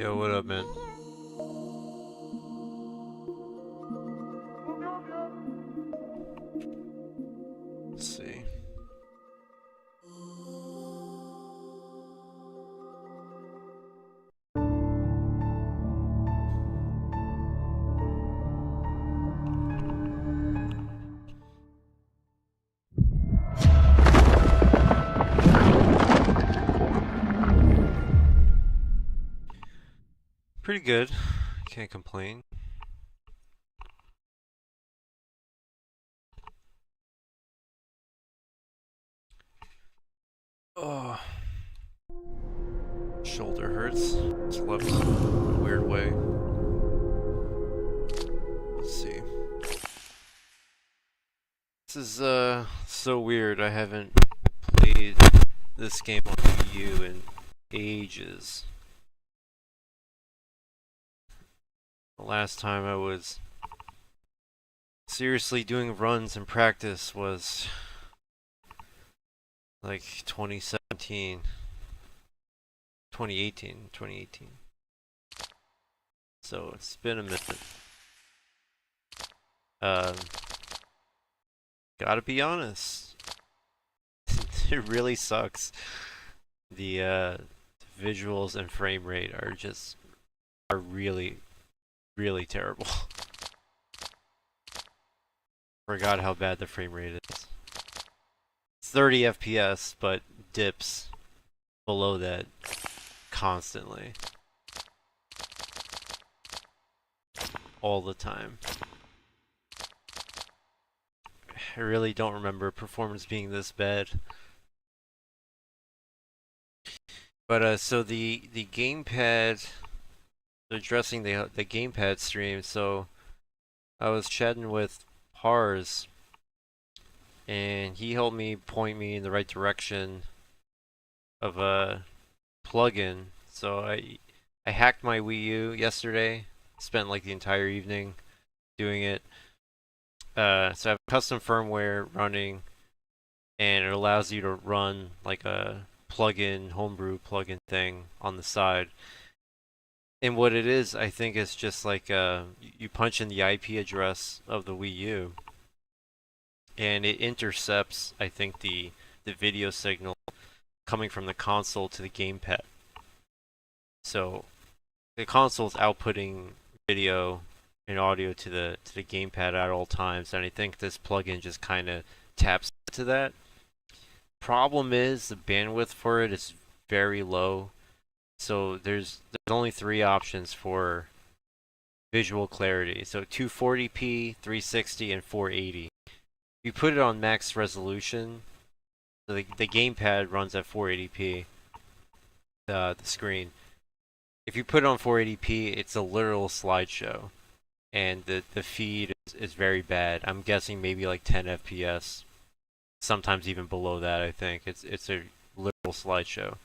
Yo, what up, man? Let's see. Pretty good. Can't complain. Oh, shoulder hurts. Slept in a weird way. Let's see. This is so weird. I haven't played this game on WiiU in ages. The last time I was seriously doing runs in practice was like 2017, 2018. So it's been a minute. Um, Gotta be honest, it really sucks. The visuals and frame rate are really terrible. Forgot how bad the frame rate is. It's 30 FPS, but dips below that constantly. All the time. I really don't remember performance being this bad. But so the gamepad, addressing the gamepad stream. So I was chatting with Pars, and he helped me point me in the right direction of a plugin. So I hacked my WiiU yesterday. Spent like the entire evening doing it. So I have custom firmware running, and it allows you to run like a plugin, homebrew plugin thing on the side. And what it is, I think, is just like you punch in the IP address of the WiiU, and it intercepts, I think, the video signal coming from the console to the gamepad. So the console is outputting video and audio to the gamepad at all times, and I think this plugin just kind of taps into that. Problem is the bandwidth for it is very low, so there's only three options for visual clarity. So 240p, 360, and 480. If you put it on max resolution, so the gamepad runs at 480p, the screen. If you put it on 480p, it's a literal slideshow, and the feed is very bad. I'm guessing maybe like 10 FPS, sometimes even below that. I think it's a literal slideshow,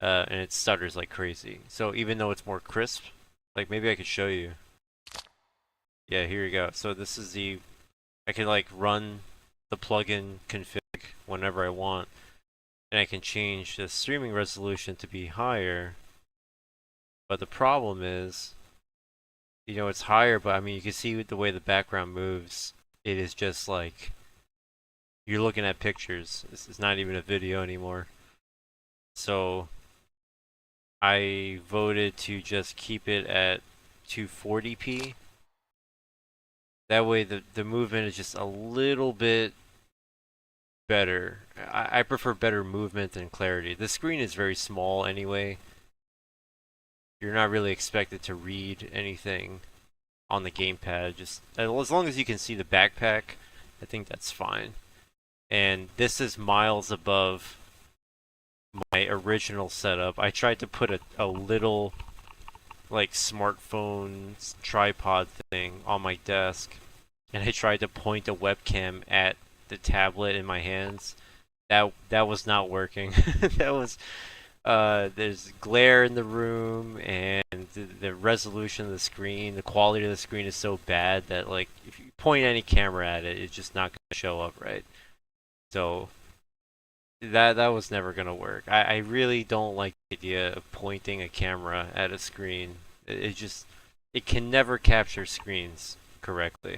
and it stutters like crazy. So even though it's more crisp, like maybe I could show you. Yeah, here you go. So this is I can like run the plugin config whenever I want, and I can change the streaming resolution to be higher. But the problem is, it's higher, but I mean, you can see the way the background moves. It is just like you're looking at pictures. It's not even a video anymore. So I voted to just keep it at 240p. That way the movement is just a little bit better. I prefer better movement than clarity. The screen is very small anyway. You're not really expected to read anything on the gamepad. Just as long as you can see the backpack, I think that's fine. And this is miles above my original setup. I tried to put a little like smartphone tripod thing on my desk, and I tried to point a webcam at the tablet in my hands. That was not working. That was there's glare in the room, and the resolution of the screen, the quality of the screen is so bad that like if you point any camera at it, it's just not going to show up right. So that was never gonna work. I really don't like the idea of pointing a camera at a screen. It just it can never capture screens correctly.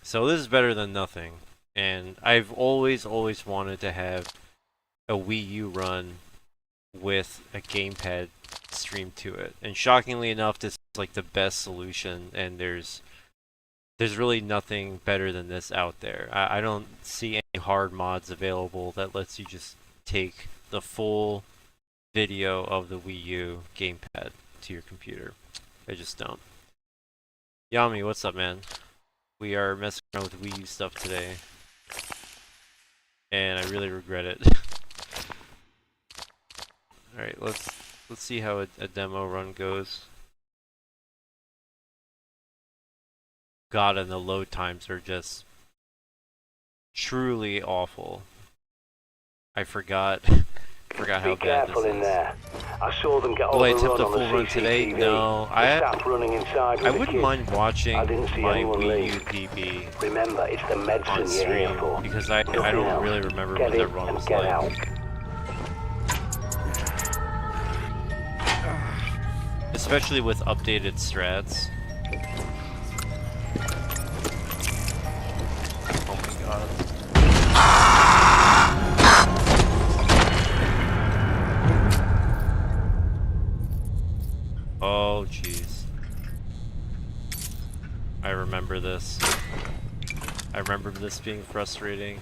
So this is better than nothing. And I've always wanted to have a Wii U run with a gamepad streamed to it. And shockingly enough, this is like the best solution, and there's really nothing better than this out there. I don't see any hard mods available that lets you just take the full video of the Wii U gamepad to your computer. I just don't. Yami, what's up, man? We are messing around with Wii U stuff today, and I really regret it. All right, let's see how a demo run goes. God, and the load times are just truly awful. I forgot how bad this is. In there. I saw them get Will I attempt the full run today? No, I wouldn't mind watching my Wii U PB Remember, it's the medicine on stream because I don't really remember what that run was like. Especially with updated strats. Oh my god. Oh jeez. I remember this. I remember this being frustrating.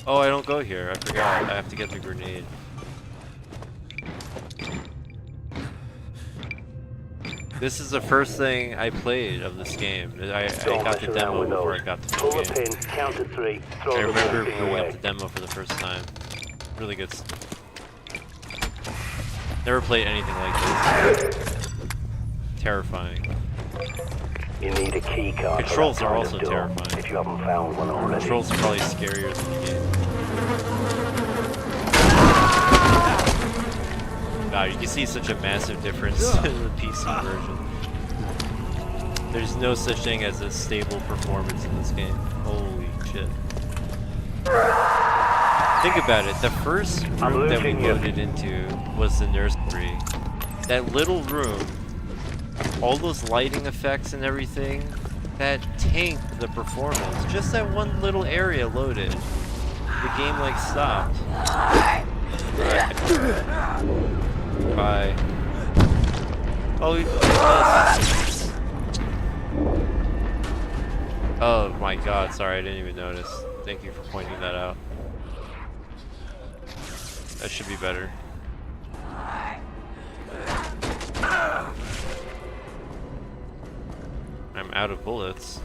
Oh, I don't go here. I forgot. I have to get the grenade. This is the first thing I played of this game. I got the demo before I got the full game. Pin, count to 3, I remember bringing up the demo for the first time. Really good stuff. Never played anything like this. Terrifying. You need a key card. Controls are also terrifying. If you haven't found one already. Controls are probably scarier than the game. Wow, you can see such a massive difference in the PC version. There's no such thing as a stable performance in this game. Holy shit. Think about it, the first room that we loaded into was the nursery. That little room, all those lighting effects and everything, that tanked the performance. Just that one little area loaded. The game like stopped. Bye. Oh my god, sorry, I didn't even notice. Thank you for pointing that out. That should be better. I'm out of bullets.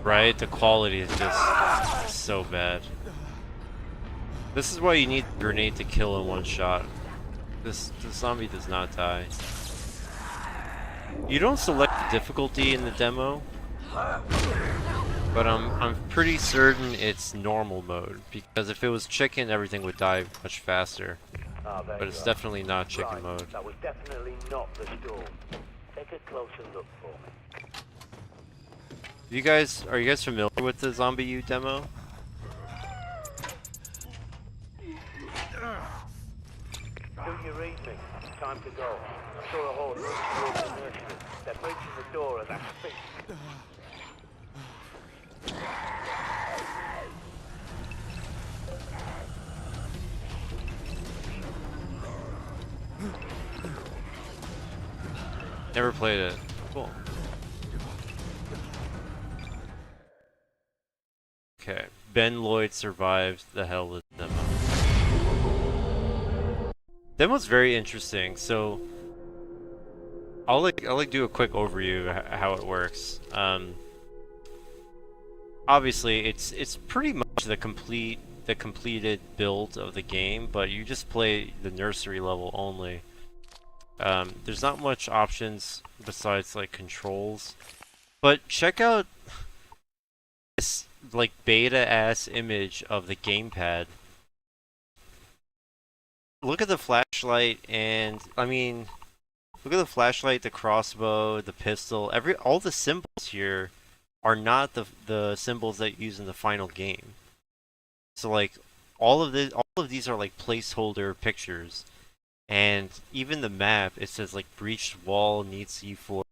Right? The quality is just so bad. This is why you need a grenade to kill in one shot. This zombie does not die. You don't select the difficulty in the demo, but I'm pretty certain it's normal mode, because if it was chicken, everything would die much faster. But it's definitely not chicken mode. That was definitely not the storm. Take a closer look for me. Are you guys familiar with the WiiU demo? Do you read me? Time to go. I saw a horde moving towards the nursery. They're breaching the door as I speak. Never played it. Cool. Okay. Ben Lloyd survived the hell of the demo. Demo's very interesting. So I'll do a quick overview of how it works. Obviously, it's pretty much the completed build of the game, but you just play the nursery level only. There's not much options besides like controls, but check out this like beta ass image of the gamepad. look at the flashlight, and I mean, look at the flashlight, the crossbow, the pistol. All the symbols here are not the symbols that you use in the final game. So like all of these are like placeholder pictures. And even the map, it says like breached wall needs C4.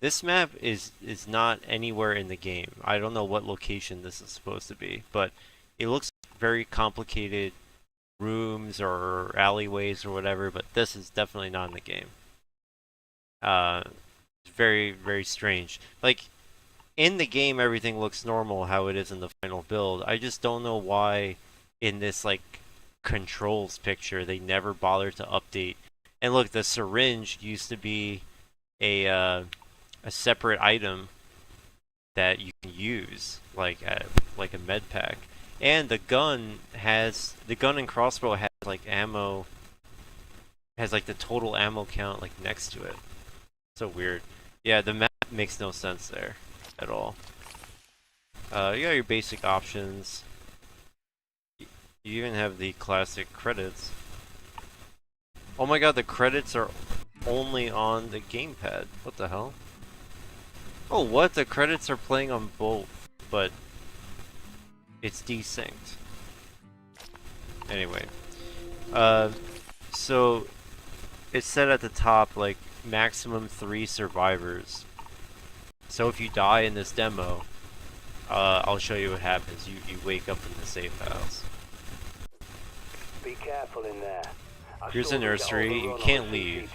This map is not anywhere in the game. I don't know what location this is supposed to be, but it looks very complicated rooms or alleyways or whatever, but this is definitely not in the game. It's very, very strange. Like, in the game, everything looks normal how it is in the final build. I just don't know why in this, like, controls picture they never bothered to update. And look, the syringe used to be a separate item that you can use, like a med pack. And the gun and crossbow has like ammo, has like the total ammo count like next to it. So weird. Yeah, the map makes no sense there at all. You got your basic options. You even have the classic credits. Oh my god, the credits are only on the gamepad. What the hell? Oh, what? The credits are playing on both, but it's desynced. Anyway, so it said at the top like maximum 3 survivors. So if you die in this demo, I'll show you what happens. You wake up in the safe house. Be careful in there. Here's a nursery. You can't leave.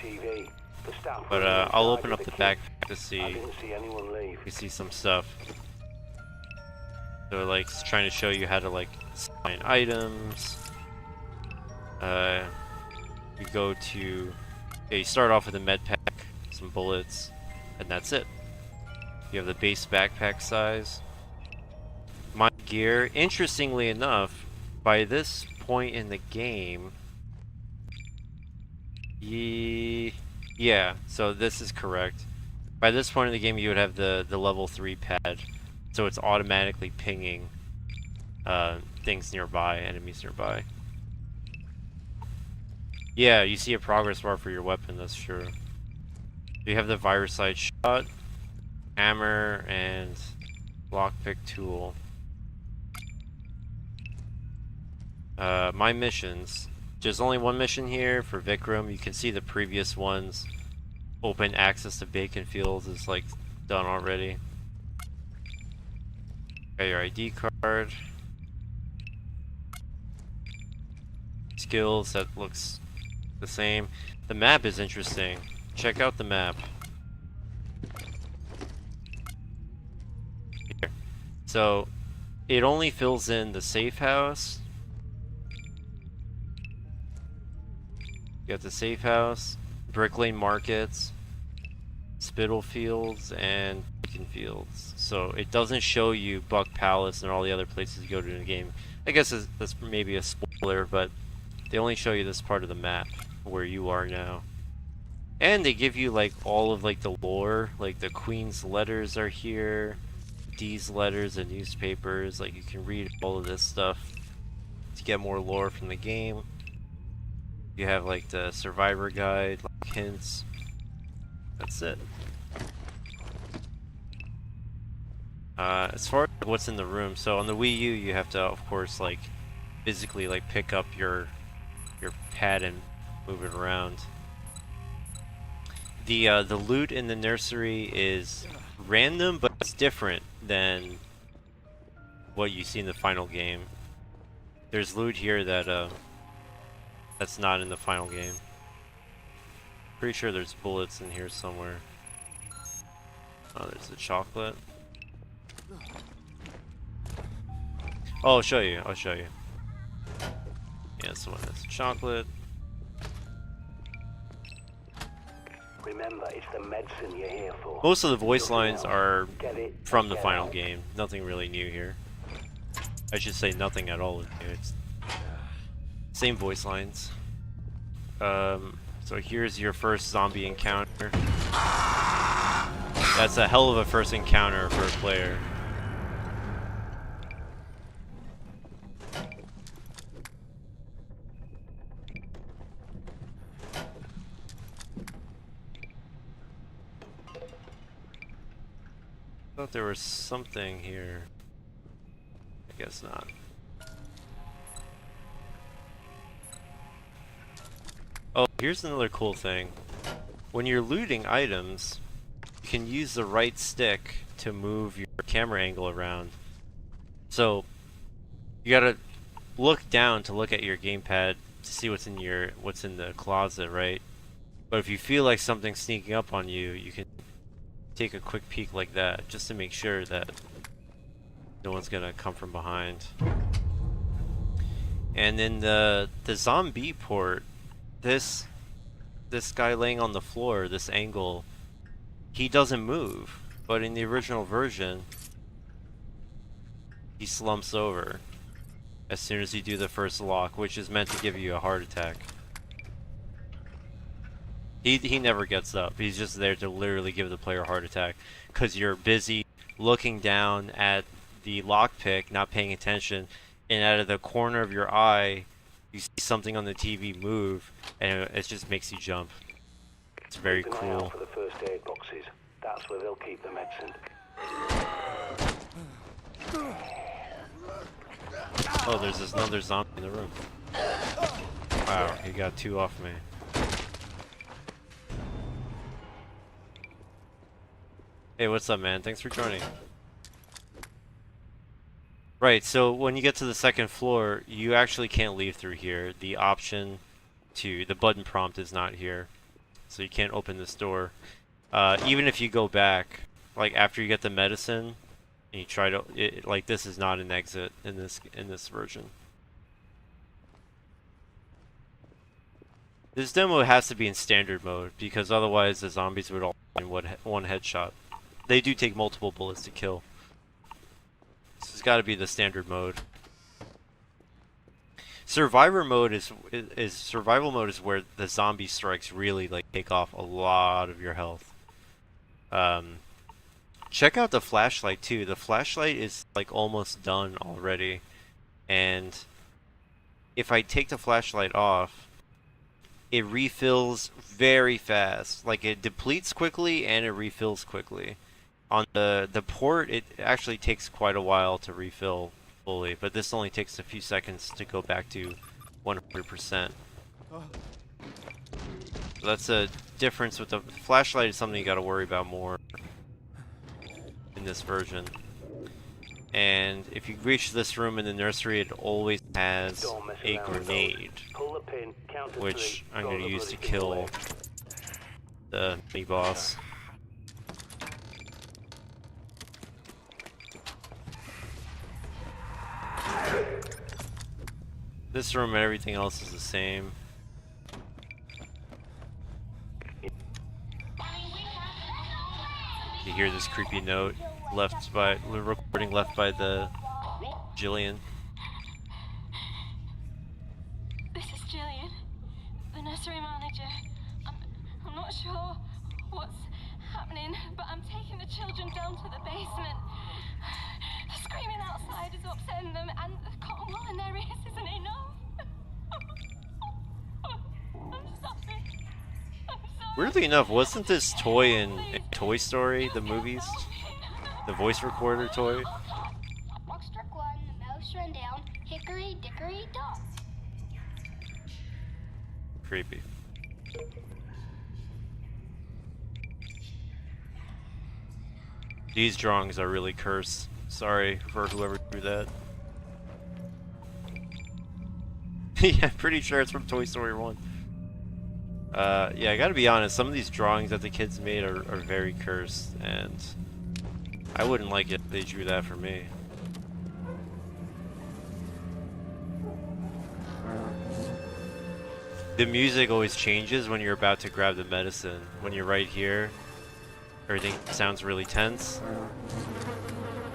But I'll open up the backpack to see. You see some stuff. So like it's trying to show you how to like find items. You go to. Yeah, you start off with a med pack, some bullets, and that's it. You have the base backpack size. My gear. Interestingly enough, by this point in the game. Yeah, so this is correct. By this point in the game, you would have the level 3 pad, so it's automatically pinging things nearby, enemies nearby. Yeah, you see a progress bar for your weapon, that's true. You have the viricide shot, hammer, and lockpick tool. My missions. There's only one mission here for Vikram. You can see the previous ones. Open access to Bacon Fields is like done already. Got your ID card. Skills, that looks the same. The map is interesting. Check out the map. Here. So, it only fills in the safe house. You got the safe house, Brick Lane Markets, Spittle Fields, and Beacon Fields. So it doesn't show you Buck Palace and all the other places you go to in the game. I guess that's maybe a spoiler, but they only show you this part of the map where you are now. And they give you like all of like the lore, like the Queen's letters are here, D's letters and newspapers. Like you can read all of this stuff to get more lore from the game. You have like the survivor guide, like hints. That's it. As far as what's in the room, so on the Wii U, you have to, of course, like physically like pick up your pad and move it around. The loot in the nursery is random, but it's different than what you see in the final game. There's loot here that that's not in the final game. Pretty sure there's bullets in here somewhere. Oh, there's the chocolate. Oh, I'll show you. I'll show you. Yeah, this one has chocolate. Remember, it's the medicine you're here for. Most of the voice lines are from the final game. Nothing really new here. I should say nothing at all is new. It's same voice lines. So here's your first zombie encounter. That's a hell of a first encounter for a player. thought there was something here. I guess not. Oh, here's another cool thing. When you're looting items, you can use the right stick to move your camera angle around. So, you gotta look down to look at your gamepad to see what's in the closet, right? But if you feel like something's sneaking up on you, you can take a quick peek like that, just to make sure that no one's gonna come from behind. And in the zombie port, this guy laying on the floor, this angle, he doesn't move. But in the original version, he slumps over as soon as you do the first lock, which is meant to give you a heart attack. He never gets up. He's just there to literally give the player a heart attack because you're busy looking down at the lockpick, not paying attention, and out of the corner of your eye, you see something on the TV move, and it just makes you jump. It's very Keep an eye out cool. for the first aid boxes. That's where they'll keep the medicine. Oh, there's another zombie in the room. Wow, he got 2 off me. Hey, what's up, man? Thanks for joining. Right, so when you get to the second floor, you actually can't leave through here. The button prompt is not here. So you can't open this door. Even if you go back, like after you get the medicine, and you try to, like this is not an exit in this version. This demo has to be in standard mode, because otherwise the zombies would all in one headshot. They do take multiple bullets to kill. This has got to be the standard mode. Survivor mode survival mode is where the zombie strikes really like take off a lot of your health. Check out the flashlight too. The flashlight is like almost done already, and if I take the flashlight off, it refills very fast. Like it depletes quickly and it refills quickly. On the port, it actually takes quite a while to refill fully, but this only takes a few seconds to go back to 100%. So that's a difference with the flashlight. Is something you got to worry about more in this version. And if you reach this room in the nursery, it always has a grenade, which I'm going to use to kill the mini boss. This room and everything else is the same. You hear this creepy note recording left by the Jillian. This is Jillian, the nursery manager. I'm not sure what's happening, but I'm taking the children down to the basement. The screaming outside is upsetting them, and the cotton wool in their ears isn't enough. I'm sorry. Weirdly enough, wasn't this toy in Toy Story, the movies? The voice recorder toy? Fox struck one, the mouse ran down, hickory dickory dock. Creepy. These drawings are really cursed. Sorry for whoever drew that. Yeah, I'm pretty sure it's from Toy Story 1. Yeah, I gotta be honest, some of these drawings that the kids made are very cursed, and I wouldn't like it if they drew that for me. The music always changes when you're about to grab the medicine. When you're right here, everything sounds really tense.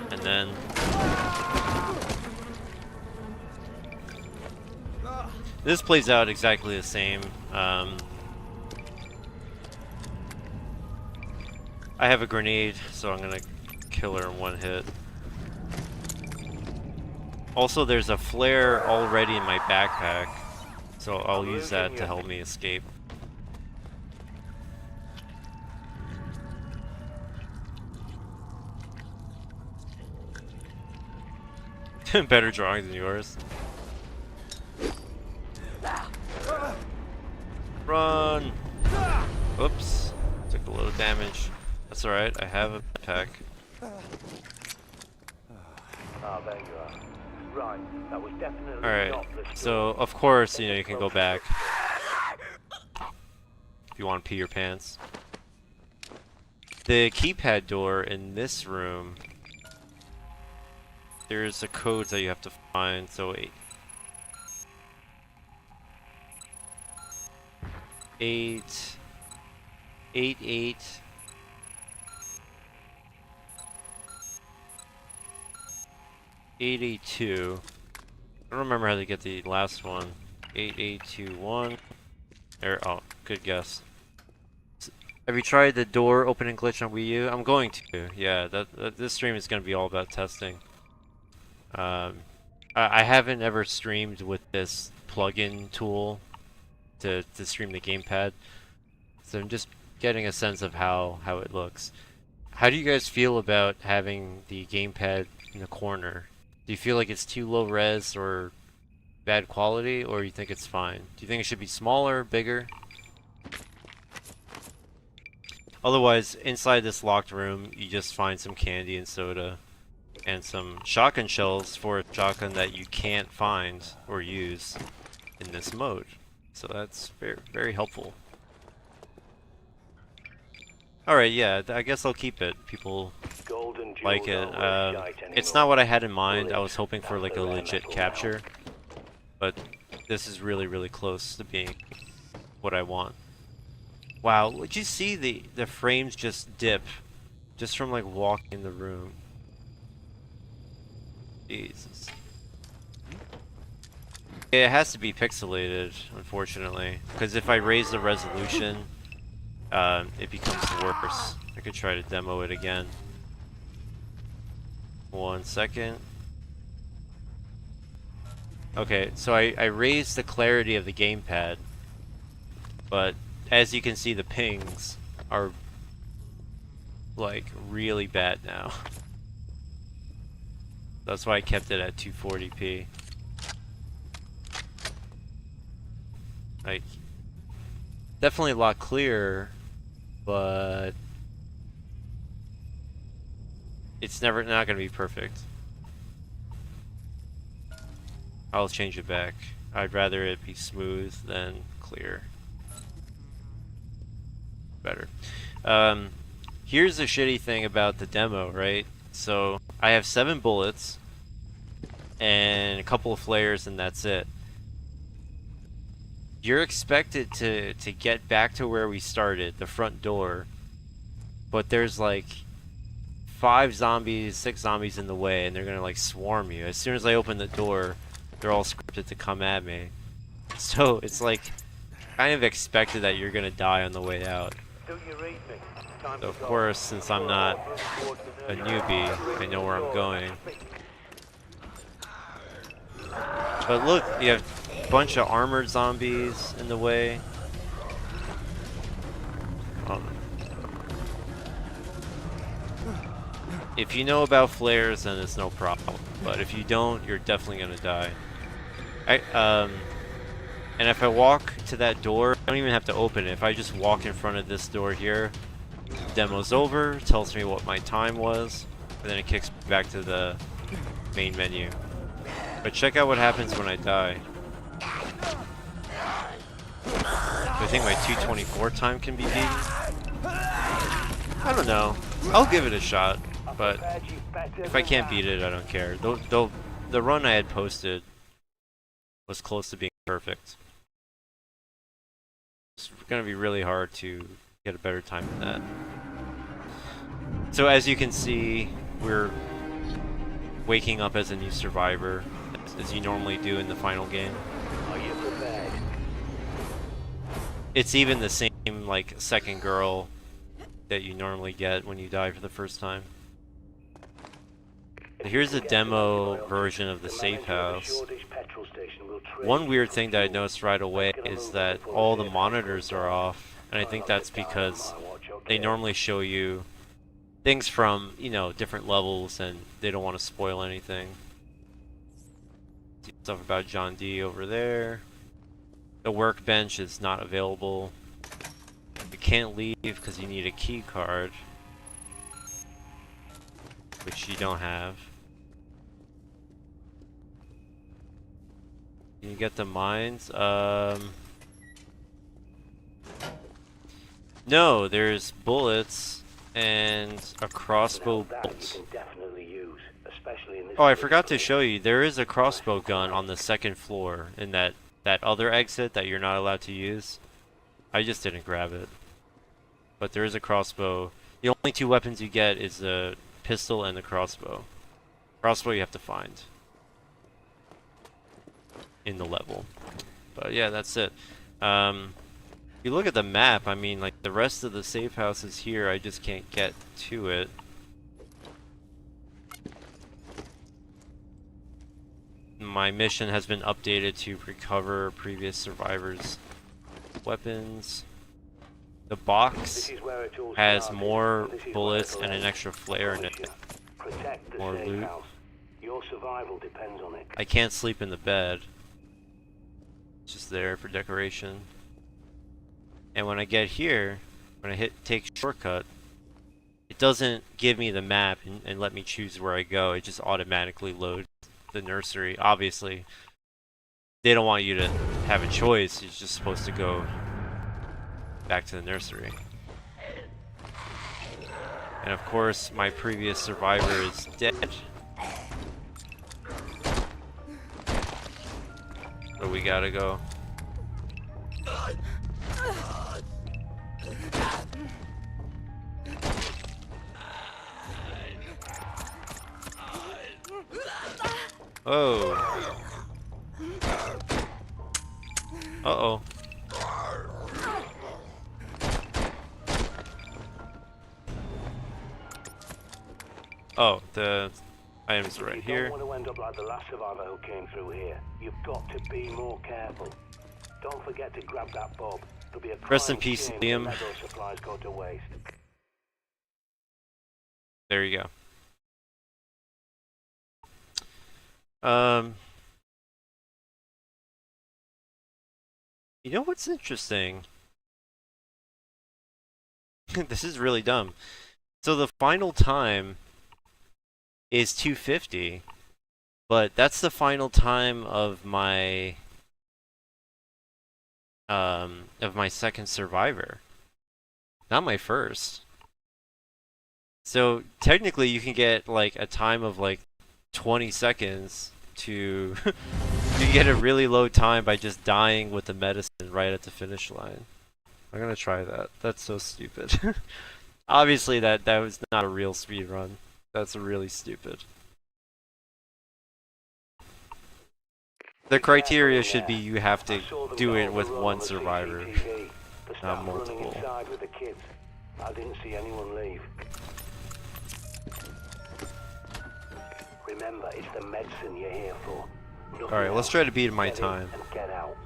And then this plays out exactly the same. I have a grenade, so I'm gonna kill her in one hit. Also, there's a flare already in my backpack, so I'll use that to help me escape. Better drawing than yours. Run! Oops. Took a little damage. That's alright, I have a pack. Ah, there you are. Right, that was definitely Alright, not the so of course, you know, you can go back if you want to pee your pants. The keypad door in this room, there's a code that you have to find, so 882. I don't remember how to get the last one. 8821. There. Oh, good guess. Have you tried the door opening glitch on Wii U? I'm going to. Yeah, this stream is going to be all about testing. I haven't ever streamed with this plugin tool to stream the gamepad, so I'm just getting a sense of how it looks. How do you guys feel about having the gamepad in the corner? Do you feel like it's too low res or bad quality, or you think it's fine? Do you think it should be smaller, bigger? Otherwise, inside this locked room, you just find some candy and soda and some shotgun shells for a shotgun that you can't find or use in this mode. So that's very, very helpful. Alright, yeah, I guess I'll keep it. People like it. It's not what I had in mind. I was hoping for like a legit capture, but this is really, really close to being what I want. Wow, did you see the frames just dip just from like walking in the room? Jesus. It has to be pixelated, unfortunately, because if I raise the resolution, it becomes worse. I could try to demo it again. 1 second. Okay, so I raised the clarity of the gamepad, but as you can see, the pings are like really bad now. That's why I kept it at 240p. Like, definitely a lot clearer, but it's not gonna be perfect. I'll change it back. I'd rather it be smooth than clear. Better. Here's the shitty thing about the demo, right? So I have 7 bullets and a couple of flares, and that's it. You're expected to get back to where we started, the front door, but there's like 5 zombies, 6 zombies in the way, and they're gonna like swarm you. As soon as I open the door, they're all scripted to come at me. So it's like kind of expected that you're gonna die on the way out. Do your evening. Time So to of go. course, since I'm not a newbie, I know where I'm going. But look, you have a bunch of armored zombies in the way. If you know about flares, then it's no problem. But if you don't, you're definitely gonna die. And if I walk to that door, I don't even have to open it. If I just walk in front of this door here, demo's over, tells me what my time was, and then it kicks me back to the main menu. But check out what happens when I die. I think my 224 time can be beaten. I don't know. I'll give it a shot, but if I can't beat it, I don't care. The run I had posted was close to being perfect. It's gonna be really hard to get a better time than that. So as you can see, we're waking up as a new survivor, as you normally do in the final game. Are you prepared? It's even the same like second girl that you normally get when you die for the first time. Here's a demo version of the safe house. One weird thing that I noticed right away is that all the monitors are off, and I think that's because they normally show you things from, you know, different levels, and they don't want to spoil anything. Stuff about John D over there. The workbench is not available. You can't leave because you need a key card, which you don't have. Can you get the mines? No, there's bullets and a crossbow bolt. Oh, I forgot to show you. There is a crossbow gun on the second floor in that other exit that you're not allowed to use. I just didn't grab it. But there is a crossbow. The only two weapons you get is the pistol and the crossbow. Crossbow you have to find in the level. But yeah, that's it. If you look at the map, I mean, like, the rest of the safe house is here. I just can't get to it. My mission has been updated to recover previous survivors' weapons. The box has more bullets and an extra flare in it. More loot. Your survival depends on it. I can't sleep in the bed. It's just there for decoration. And when I get here, when I hit take shortcut, it doesn't give me the map and let me choose where I go. It just automatically loads the nursery. Obviously, they don't want you to have a choice. You're just supposed to go back to the nursery. And of course, my previous survivor is dead. So we gotta go. Oh. Uh-oh. Oh, the items are right here. You don't want to end up like the last survivor who came through here. You've got to be more careful. Don't forget to grab that bob. There'll be a Rest in peace, Liam. Lego supplies go to waste. There you go. You know what's interesting? This is really dumb. So the final time is 250, but that's the final time of my second survivor, not my first. So technically you can get like a time of like 20 seconds to you get a really low time by just dying with the medicine right at the finish line. I'm gonna try that. That's so stupid. Obviously that was not a real speed run. That's really stupid. The criteria should be you have to do it with one survivor, not multiple. I didn't see anyone leave. Remember, it's the medicine you're here for. Alright, let's try to beat my time. Get out.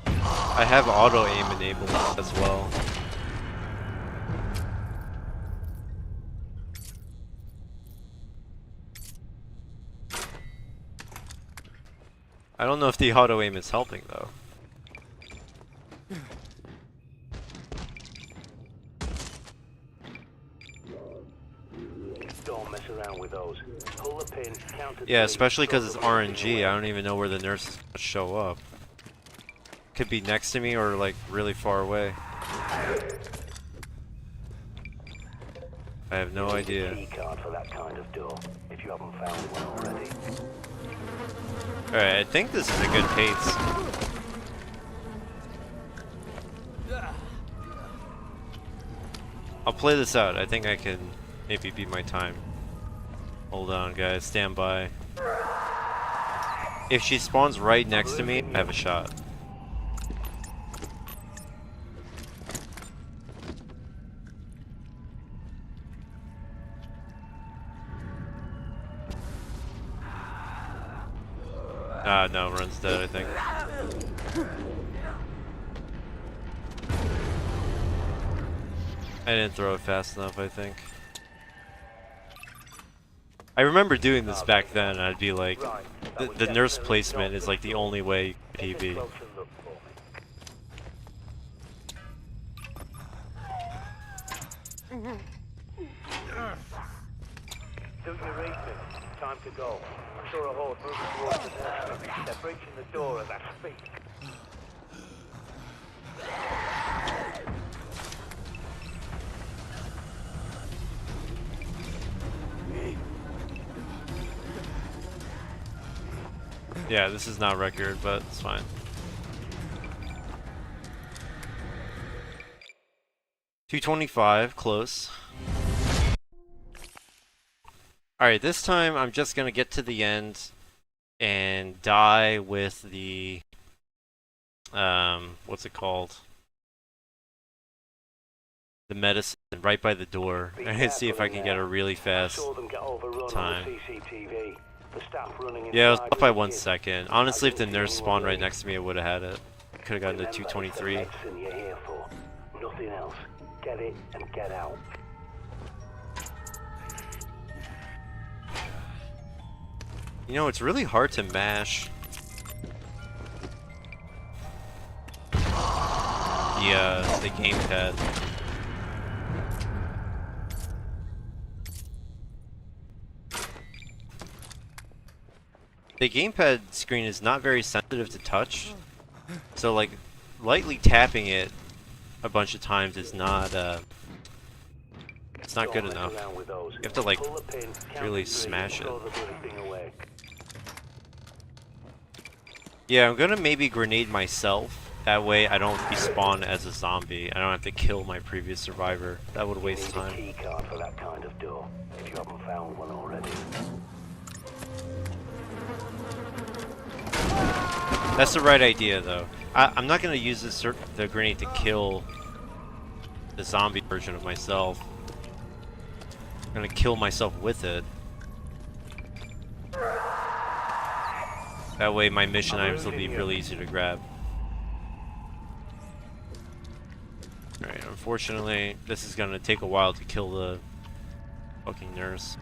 I have auto aim enabled as well. I don't know if the auto aim is helping though. Don't mess around with those. Pull the pin, count to Yeah, three, especially because it's throw the RNG. I don't even know where the nurse is gonna show up. Could be next to me or like really far away. I have no idea. Key card for that kind of door, if you haven't found one already. Alright, I think this is a good pace. I'll play this out. I think I can maybe beat my time. Hold on, guys. Stand by. If she spawns right next to me, I have a shot. Ah, no, Run's dead, I think. I didn't throw it fast enough, I think. I remember doing this back then, and I'd be like, Right. That was the nurse definitely placement not is the like the store. only way Take a PB. closer look for me. Do your reading. Time to go. I saw a horde moving towards the nursery. They're breaching the door as I speak. Yeah, this is not record, but it's fine. $225, close. Alright, this time I'm just gonna get to the end and die with the what's it called? The medicine right by the door. And see if I can get a really fast Saw them get overrun time. on the CCTV. The staff running Yeah, it was inside off by with 1 kids. second. Honestly, if the didn't see nurse anyone spawned right leave. next to me, I would have had it. Could have gotten to Remember, it's the 223. medicine you're here for. Nothing else. Get it and get out. You know, it's really hard to mash the gamepad. The gamepad screen is not very sensitive to touch, so like lightly tapping it a bunch of times is not it's not good Don't mess enough. around with those. You have to like Pull the pin, count really to 3, smash and it. throw the bloody thing away. Yeah, I'm gonna maybe grenade myself. That way I don't respawn as a zombie. I don't have to kill my previous survivor. That would waste Need time. a key card for that kind of door, if you haven't found one already. That's the right idea, though. I'm not gonna use the grenade to kill the zombie version of myself. I'm gonna kill myself with it. That way my mission items will be really easy to grab. Alright, unfortunately, this is gonna take a while to kill the fucking nurse.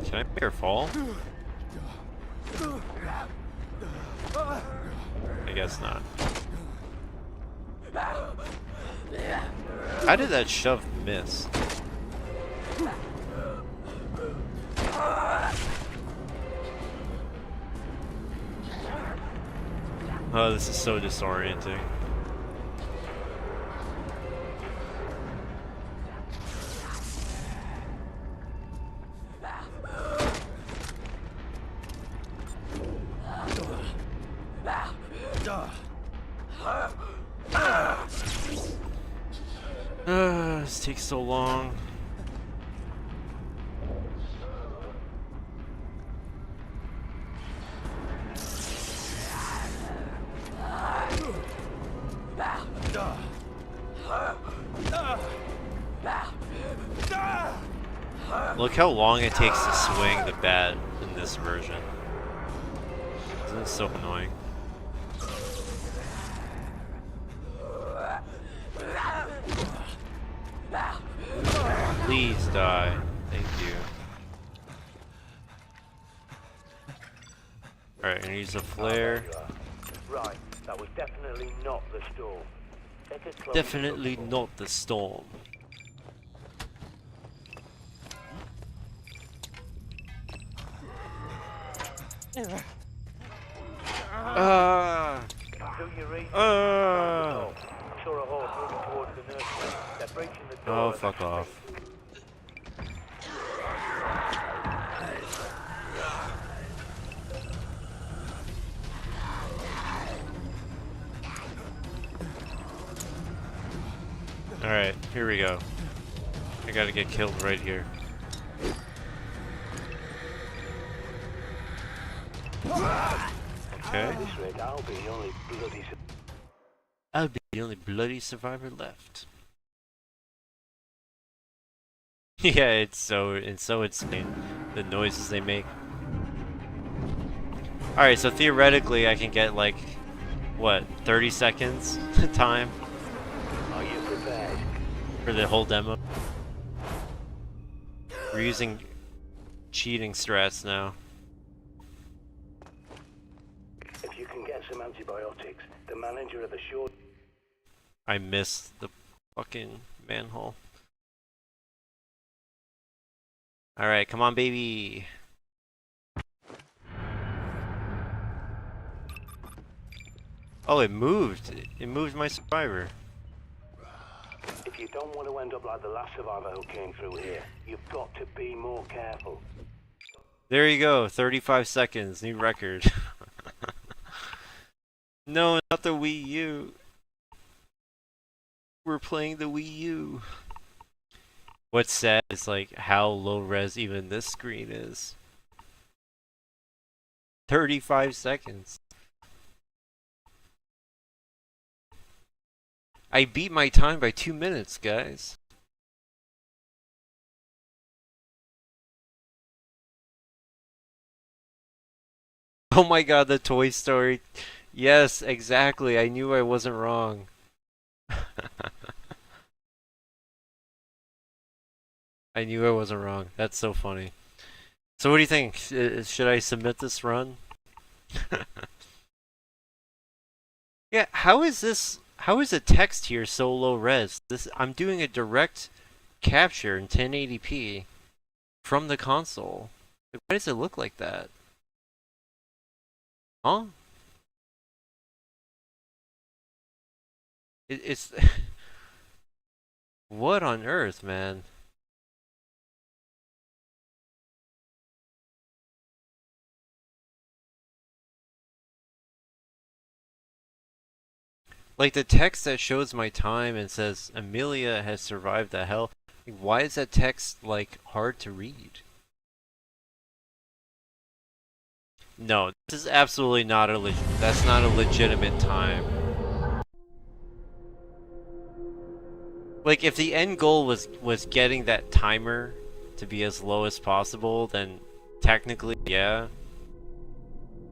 Can I make her fall? I guess not. How did that shove miss? Oh, this is so disorienting. This takes so long. Look how long it takes to swing the bat in this version. Isn't it so annoying? Please die. Thank you. Alright, I'm gonna use a flare. Right, that was definitely not the storm. Take a close Definitely look. not the storm. Do your reading. Ah. I saw a horde moving towards the nursery. They're breaching the door. Oh, as I fuck speak. off. Alright, here we go. I gotta get killed right here. Okay. At this rate, I'll be the only bloody I'll be the only bloody survivor left. Yeah, it's so insane. The noises they make. Alright, so theoretically I can get like, what, 30 seconds time Are you prepared? for the whole demo? We're using cheating strats now. If you can get some antibiotics, the manager of the shore... I missed the fucking manhole. Alright, come on, baby. Oh, it moved. It moved my survivor. If you don't want to end up like the last survivor who came through here, you've got to be more careful. There you go, 35 seconds, new record. No, not the Wii U. We're playing the Wii U. What's sad is like how low res even this screen is. 35 seconds. I beat my time by 2 minutes, guys. Oh my god, the Toy Story. Yes, exactly. I knew I wasn't wrong. I knew I wasn't wrong. That's so funny. So what do you think? Should I submit this run? Yeah, how is this? How is the text here so low res? I'm doing a direct capture in 1080p from the console. Like, why does it look like that? Huh? It's what on earth, man? Like the text that shows my time and says Amelia has survived the hell. Like, why is that text like hard to read? No, this is absolutely not that's not a legitimate time. Like if the end goal was getting that timer to be as low as possible, then technically yeah.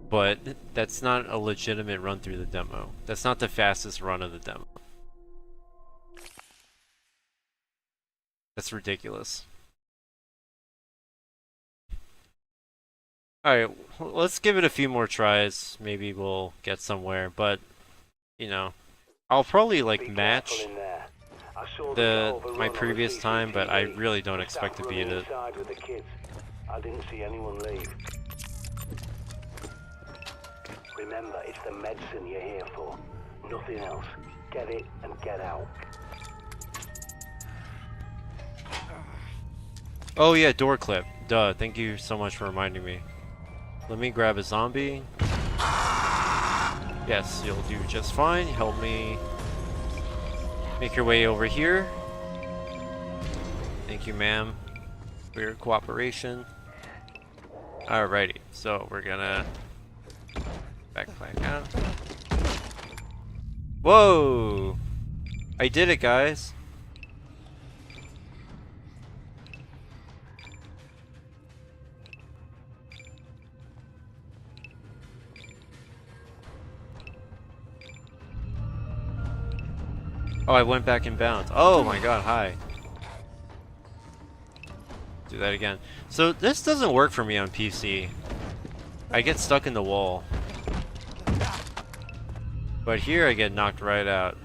But that's not a legitimate run through the demo. That's not the fastest run of the demo. That's ridiculous. Alright, let's give it a few more tries. Maybe we'll get somewhere, but, you know, I'll probably like match my previous time, but I really don't expect to beat it. I didn't see anyone leave. Remember, it's the medicine you're here for. Nothing else. Get it and get out. Oh yeah, door clip. Duh, thank you so much for reminding me. Let me grab a zombie. Yes, you'll do just fine. Help me make your way over here. Thank you, ma'am, for your cooperation. Alrighty, so we're gonna backpack out. Whoa! I did it, guys. Oh, I went back in bounds. Oh my god, hi. Do that again. So this doesn't work for me on PC. I get stuck in the wall. But here I get knocked right out.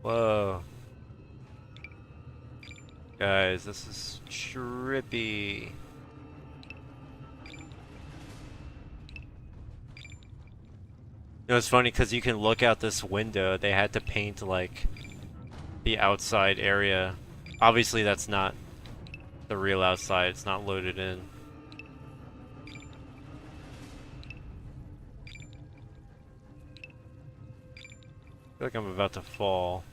Whoa. Guys, this is trippy. You know, it's funny because you can look out this window. They had to paint like the outside area. Obviously that's not the real outside. It's not loaded in. I feel like I'm about to fall.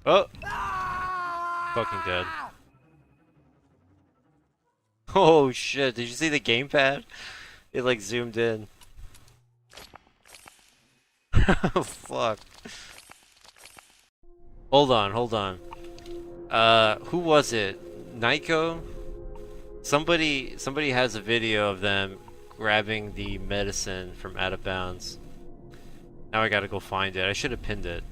Oh! Fucking dead. Oh shit, did you see the gamepad? It like zoomed in. Fuck. Hold on, hold on. Who was it? Nico? Somebody has a video of them grabbing the medicine from out of bounds. Now I gotta go find it. I should have pinned it.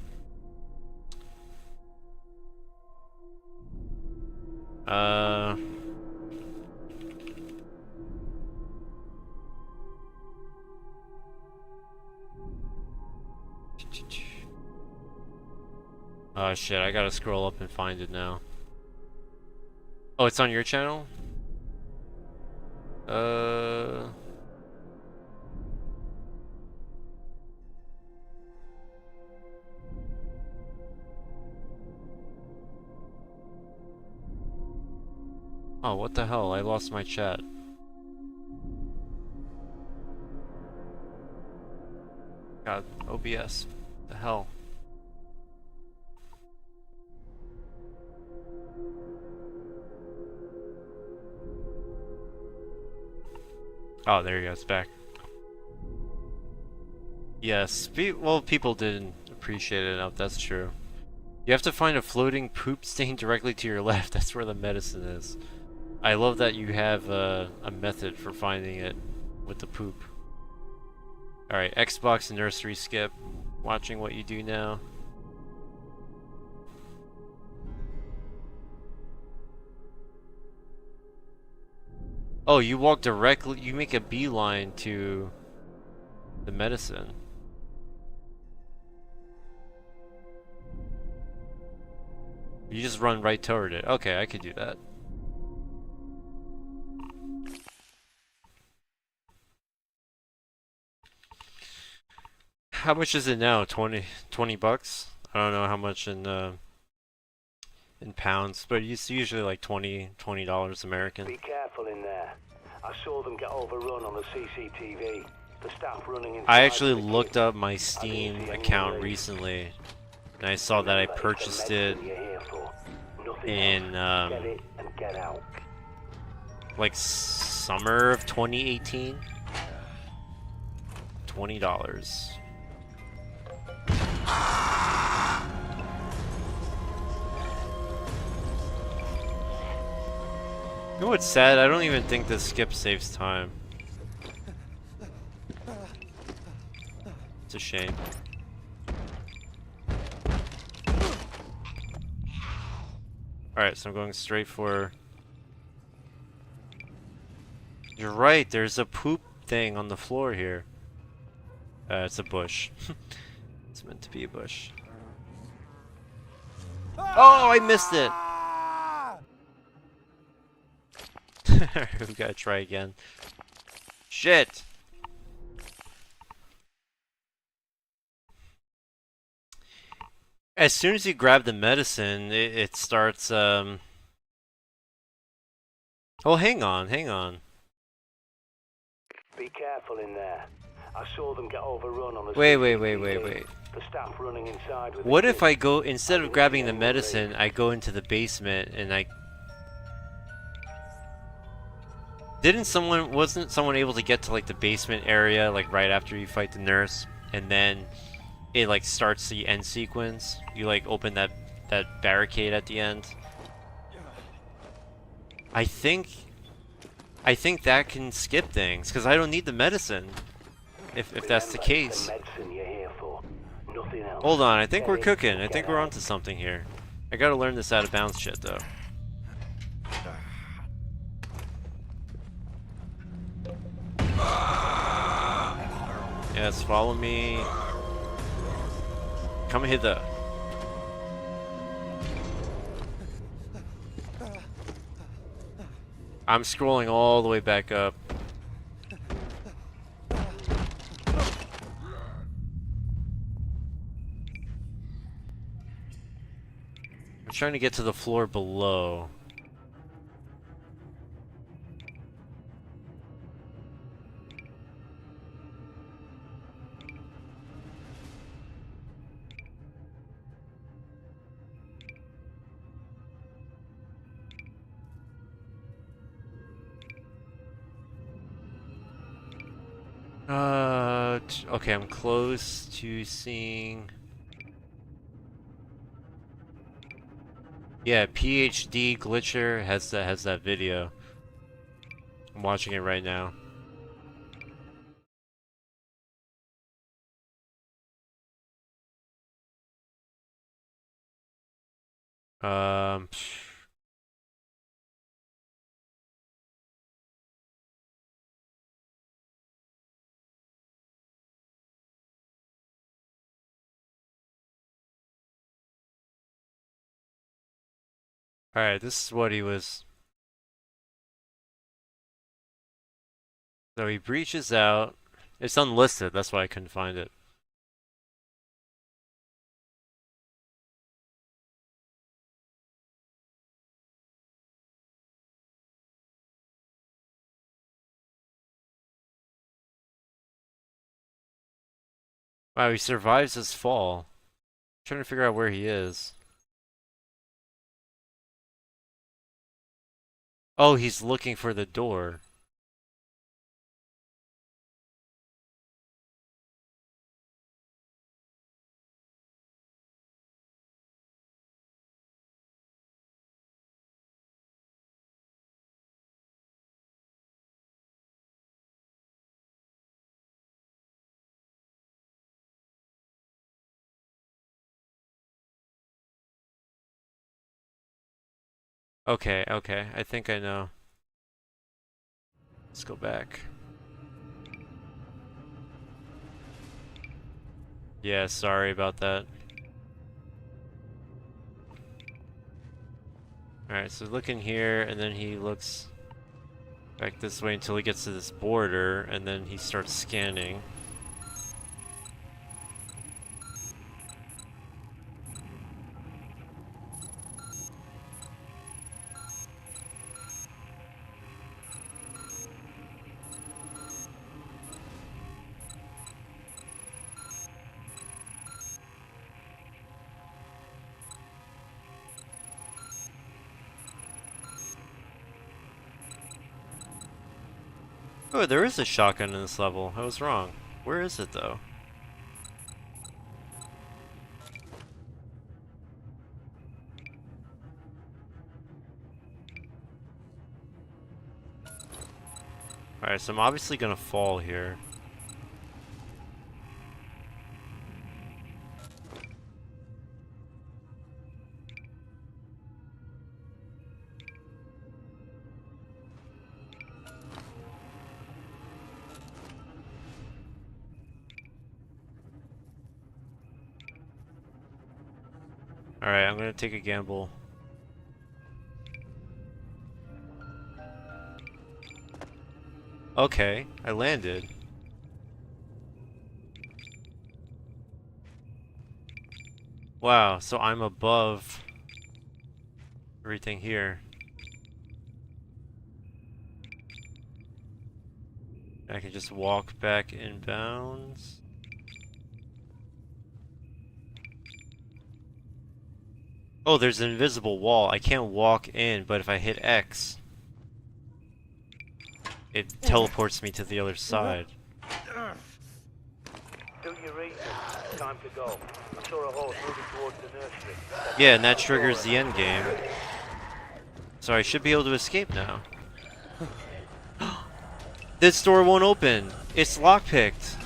Oh shit, I gotta scroll up and find it now. Oh, it's on your channel? Oh, what the hell? I lost my chat. God, OBS. The hell? Oh, there you go. It's back. Yes. Well, people didn't appreciate it enough. That's true. You have to find a floating poop stain directly to your left. That's where the medicine is. I love that you have a method for finding it with the poop. Alright, Xbox nursery skip. Watching what you do now. Oh, you walk directly, you make a beeline to the medicine. You just run right toward it. Okay, I could do that. How much is it now? 20 bucks? I don't know how much in pounds, but it's usually like $20 American. Be careful in there. I saw them get overrun on the CCTV. The staff running inside. I actually looked up my Steam account recently, and I saw that I purchased it in like summer of 2018. $20. You know what's sad? I don't even think this skip saves time. It's a shame. Alright, so I'm going straight for... You're right, there's a poop thing on the floor here. It's a bush. It's meant to be a bush. Oh, I missed it! We gotta try again. Shit! As soon as you grab the medicine, it starts, Oh, hang on, hang on. Be careful in there. I saw them get overrun on the Wait. The staff running inside with What if I go, instead of grabbing the medicine, I go into the basement and I... Wasn't someone able to get to like the basement area like right after you fight the nurse, and then it like starts the end sequence? You like open that barricade at the end. I think that can skip things because I don't need the medicine. If that's the case. Hold on, I think we're cooking. I think we're onto something here. I gotta learn this out of bounds shit though. Yes, follow me. Come hither. I'm scrolling all the way back up. I'm trying to get to the floor below. Okay, I'm close to seeing. Yeah, PhD Glitcher has that video. I'm watching it right now. Um, Alright, this is what he was. So he breaches out. It's unlisted, that's why I couldn't find it. Wow, he survives his fall. Trying to figure out where he is. Oh, he's looking for the door. Okay, okay, I think I know. Let's go back. Yeah, sorry about that. Alright, so look in here, and then he looks back this way until he gets to this border, and then he starts scanning. Oh, there is a shotgun in this level. I was wrong. Where is it, though? Alright, so I'm obviously gonna fall here. Alright, I'm gonna take a gamble. Okay, I landed. Wow, so I'm above everything here. I can just walk back inbounds. Oh, there's an invisible wall. I can't walk in, but if I hit X, it teleports me to the other side. Do your reading. Time to go. I saw a horse moving towards the nursery. Yeah, and that triggers the end game. So I should be able to escape now. This door won't open. It's lockpicked.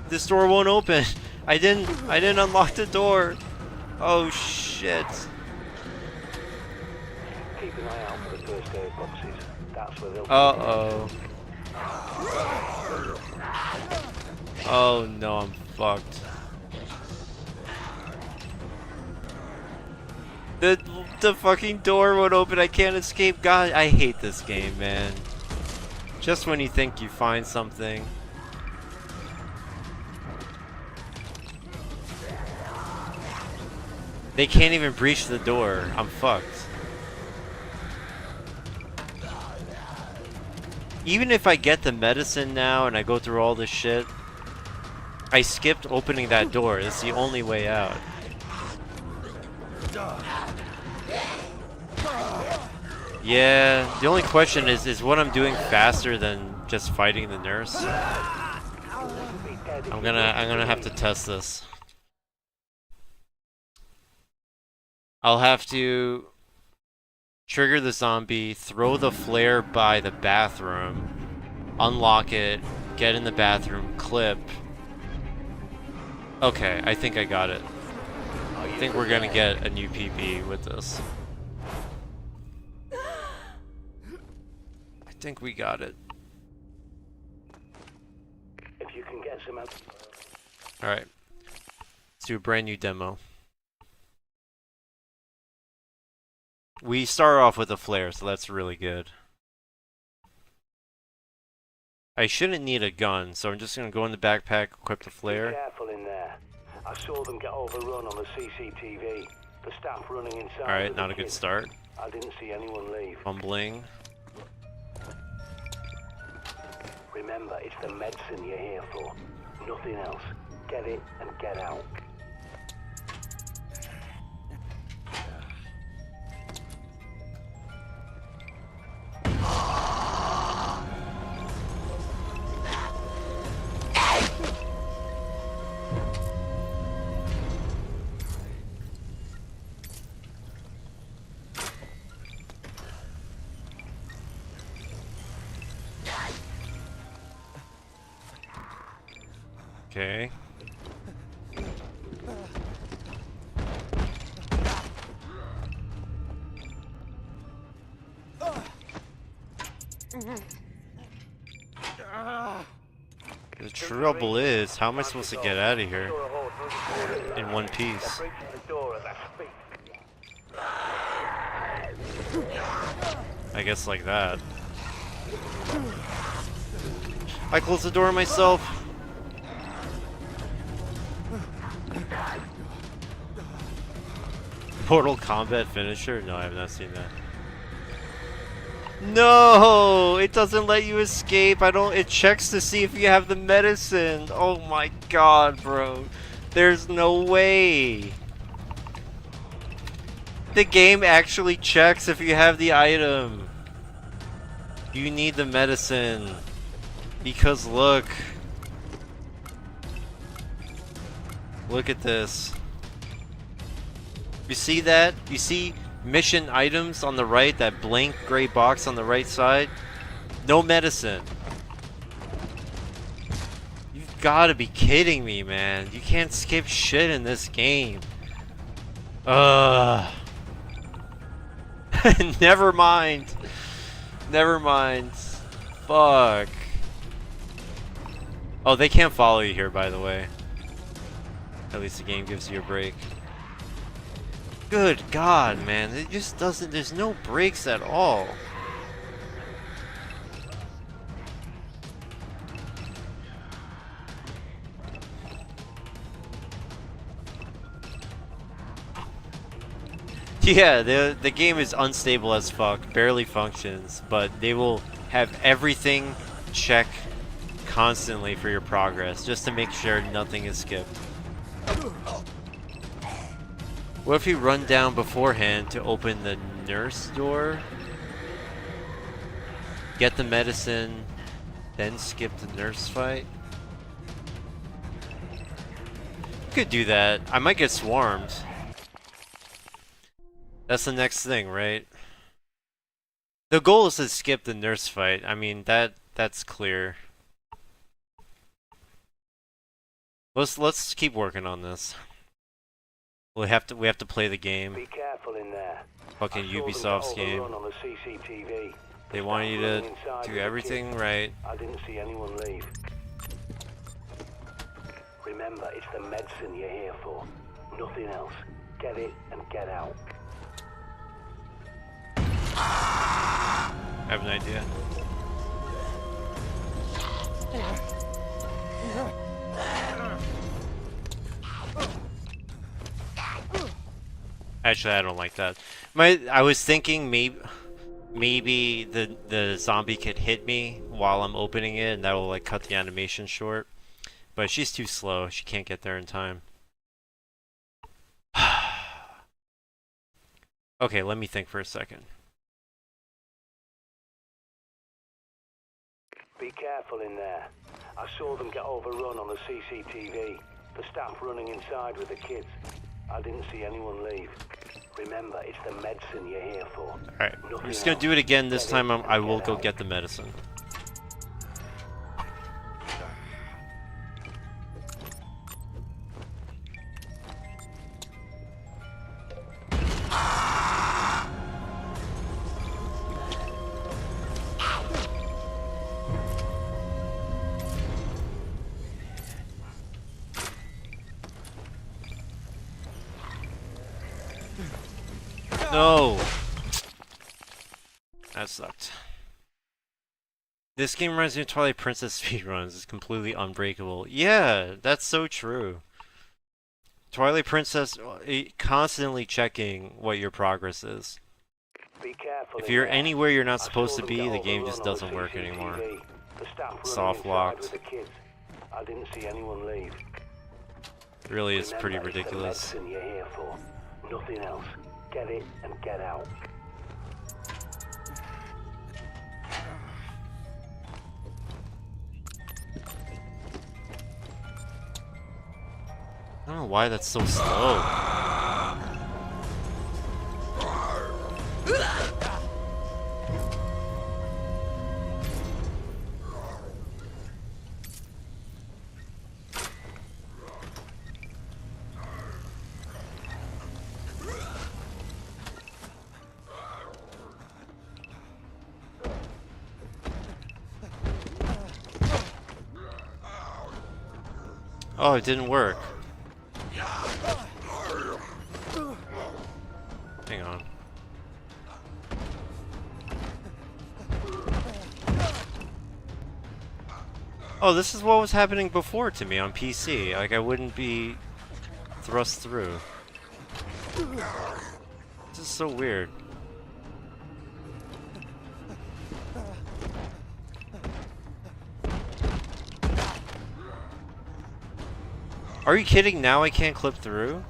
This door won't open. I didn't unlock the door. Oh shit. Keep an eye out for the first aid boxes. That's where they'll Uh-oh. Oh no, I'm fucked. The fucking door won't open. I can't escape. God, I hate this game, man. Just when you think you find something. They can't even breach the door. I'm fucked. Even if I get the medicine now and I go through all this shit, I skipped opening that door. It's the only way out. Yeah, the only question is what I'm doing faster than just fighting the nurse? I'm gonna have to test this. I'll have to trigger the zombie, throw the flare by the bathroom, unlock it, get in the bathroom, clip. Okay, I think I got it. I think we're gonna get a new PP with this. I think we got it. If you can get some help. Alright. Let's do a brand new demo. We start off with a flare, so that's really good. I shouldn't need a gun, so I'm just gonna go in the backpack, equip the Be flare. careful in there. I saw them get overrun on the CCTV. The staff running inside. Alright, with not the a good kids. start. I didn't see anyone leave. Fumbling. Remember, it's the medicine you're here for. Nothing else. Get it and get out. Okay. The trouble is, how am I supposed to get out of here in one piece? Breaching the door at that speed. I guess like that. I closed the door myself. Mortal Kombat finisher? No, I have not seen that. No, it doesn't let you escape. It checks to see if you have the medicine. Oh my god, bro. There's no way. The game actually checks if you have the item. You need the medicine. Because look. Look at this. You see that? You see mission items on the right, that blank gray box on the right side? No medicine. You've got to be kidding me, man. You can't skip shit in this game. Ugh. Never mind. Never mind. Fuck. Oh, they can't follow you here, by the way. At least the game gives you a break. Good God, man. It just doesn't... There's no breaks at all. Yeah, the game is unstable as fuck. Barely functions. But they will have everything check constantly for your progress. Just to make sure nothing is skipped. What if you run down beforehand to open the nurse door? Get the medicine, then skip the nurse fight? You could do that. I might get swarmed. That's the next thing, right? The goal is to skip the nurse fight. I mean, that's clear. Let's keep working on this. We have to play the game. Be careful in there. Fucking I saw them get Ubisoft's game. overrun on the CCTV. They The want staff you running to inside do with the everything kids. right. I didn't see anyone leave. Remember, it's the medicine you're here for. Nothing else. Get it and get out. I have an idea. Actually, I don't like that. I was thinking maybe the zombie could hit me while I'm opening it, and that will like cut the animation short. But she's too slow. She can't get there in time. Okay, let me think for a second. Be careful in there. I saw them get overrun on the CCTV. The staff running inside with the kids. I didn't see anyone leave. Remember, it's the medicine you're here for. Alright, I'm just gonna do it again. This time I will go get the medicine. No! That sucked. This game reminds me of Twilight Princess speedruns. It's completely unbreakable. Yeah, that's so true. Twilight Princess, constantly checking what your progress is. Be careful. If you're anywhere you're not supposed to be, the game just doesn't work anymore. Soft locked. I didn't see anyone leave. Really is pretty ridiculous. You're here for. Nothing else. Get it and get out. I don't know why that's so slow. Oh, it didn't work. Hang on. Oh, this is what was happening before to me on PC. Like, I wouldn't be thrust through. This is so weird. Are you kidding? Now I can't clip through?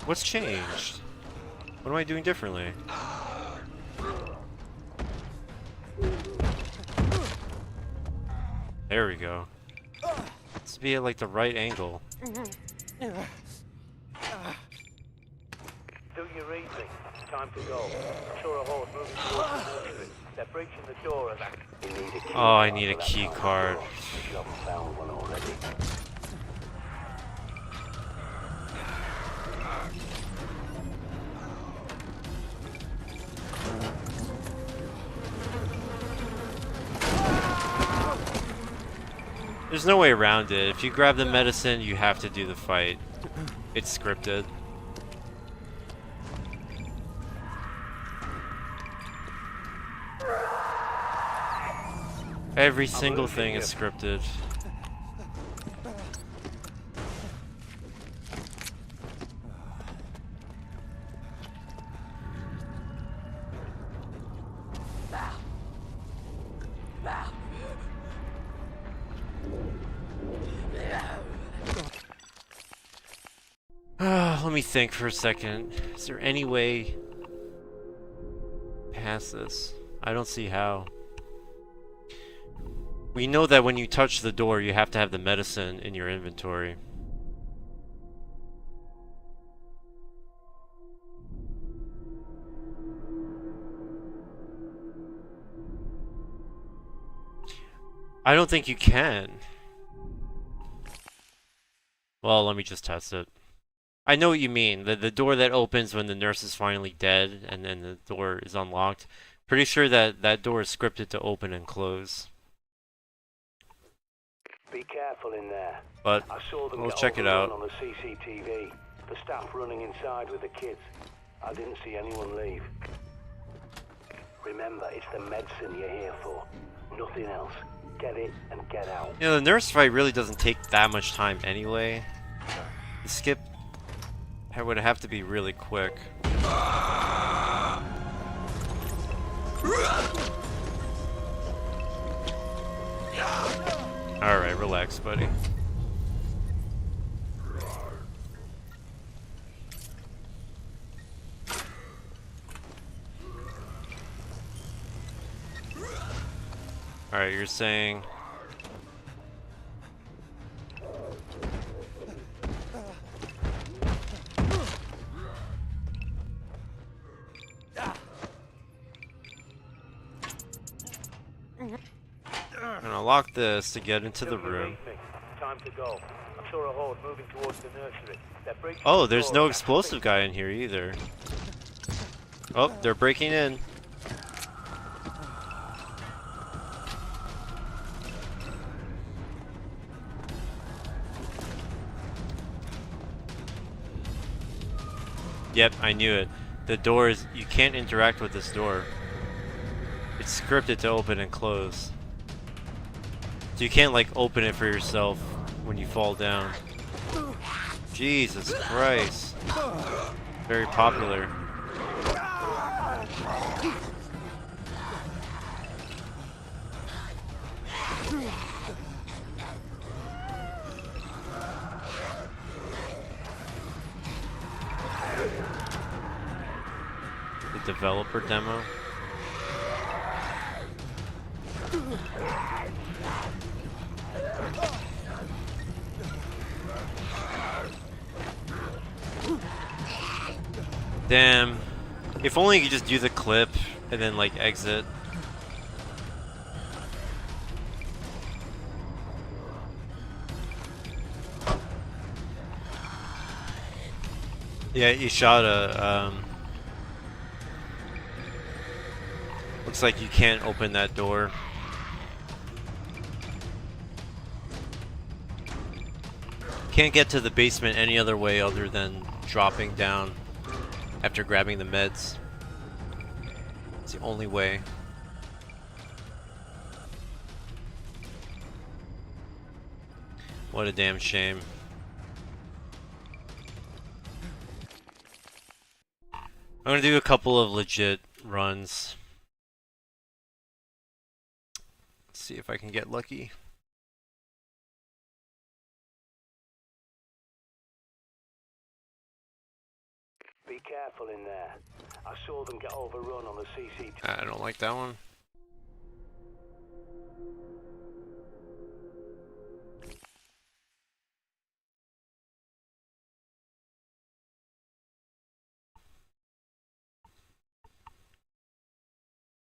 What's changed? What am I doing differently? There we go. Let's be at like the right angle. Do your eating. Time to go. I saw a horse moving towards the nursery. They're breaching the door of that. Oh, I need a key card. You haven't found one already. There's no way around it. If you grab the medicine, you have to do the fight. It's scripted. Every single thing is scripted. Let me think for a second. Is there any way past this? I don't see how. We know that when you touch the door, you have to have the medicine in your inventory. I don't think you can. Well, let me just test it. I know what you mean. The door that opens when the nurse is finally dead and then the door is unlocked. Pretty sure that that door is scripted to open and close. Be careful in there. But I saw them we'll get check it overrun out. on the CCTV. The staff running inside with the kids. I didn't see anyone leave. Remember, it's the medicine you're here for. Nothing else. Get it and get out. You know, the nurse fight really doesn't take that much time anyway. The skip would have to be really quick. Alright, relax, buddy. Alright, you're saying... I'm gonna lock this to get into the room. Time to go. I saw a horde moving towards the nursery. They're breaking Oh, the there's door no and explosive guy in here either. Oh, they're breaking in. Yep, I knew it. The door is... You can't interact with this door. It's scripted to open and close. So you can't, like, open it for yourself when you fall down. Jesus Christ. Very popular. The developer demo. Damn. If only you could just do the clip and then like exit. Yeah, you shot a looks like you can't open that door. Can't get to the basement any other way other than dropping down after grabbing the meds. It's the only way. What a damn shame. I'm gonna do a couple of legit runs. Let's see if I can get lucky. Be careful in there. I saw them get overrun on the CCTV. I don't like that one.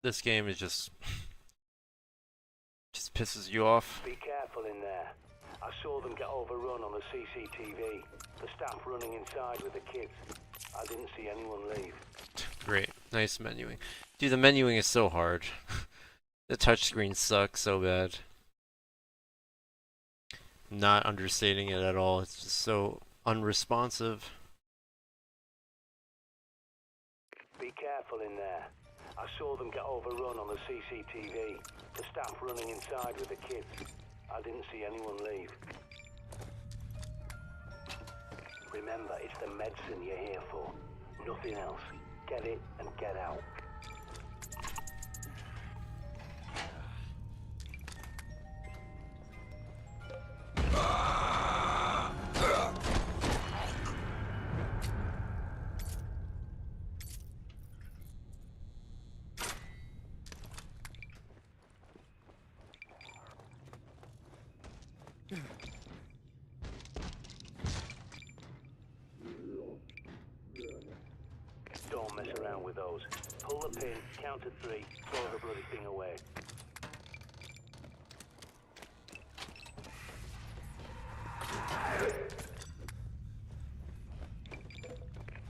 This game is just pisses you off. Be careful in there. I saw them get overrun on the CCTV. The staff running inside with the kids. I didn't see anyone leave. Great. Nice menuing. Dude, the menuing is so hard. The touchscreen sucks so bad. Not understating it at all. It's just so unresponsive. Be careful in there. I saw them get overrun on the CCTV. The staff running inside with the kids. I didn't see anyone leave. Remember, it's the medicine you're here for. Nothing else. Get it and get out. Don't mess around with those. Pull the pin, count to 3, throw the bloody thing away.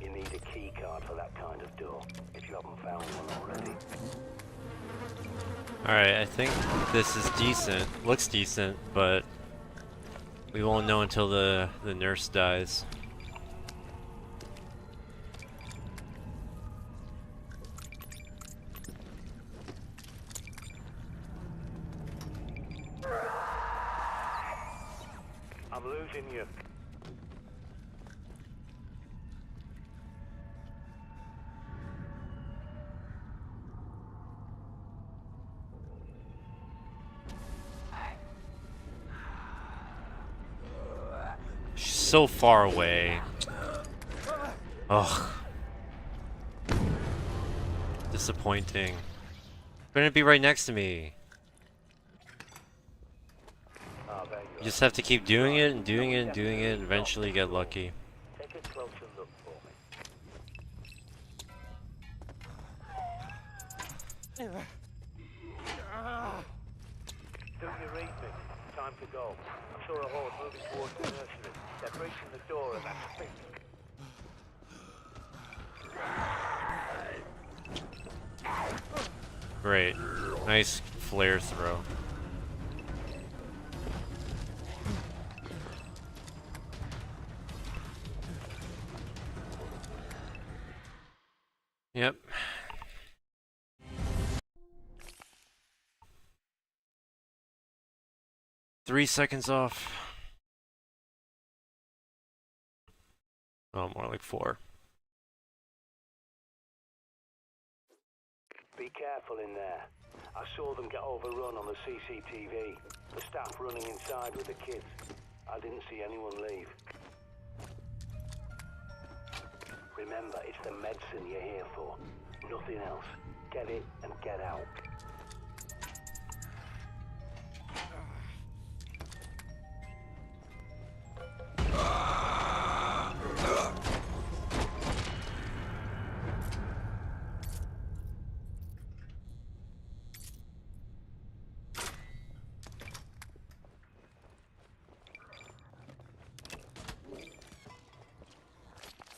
You need a key card for that kind of door, if you haven't found one already. Alright, I think this is decent. Looks decent, but we won't know until the nurse dies. I'm losing you. She's so far away. Ugh. Disappointing. Gonna be right next to me. You just have to keep doing it and doing it and doing it, and eventually get lucky. Take a closer look for me. Do you read me? Time to go. I saw a horde moving towards the nursery. They're breaching the door at that speed. Great. Nice flare throw. Yep. Three seconds off. Oh, more like 4. Be careful in there. I saw them get overrun on the CCTV. The staff running inside with the kids. I didn't see anyone leave. Remember, it's the medicine you're here for. Nothing else. Get it and get out.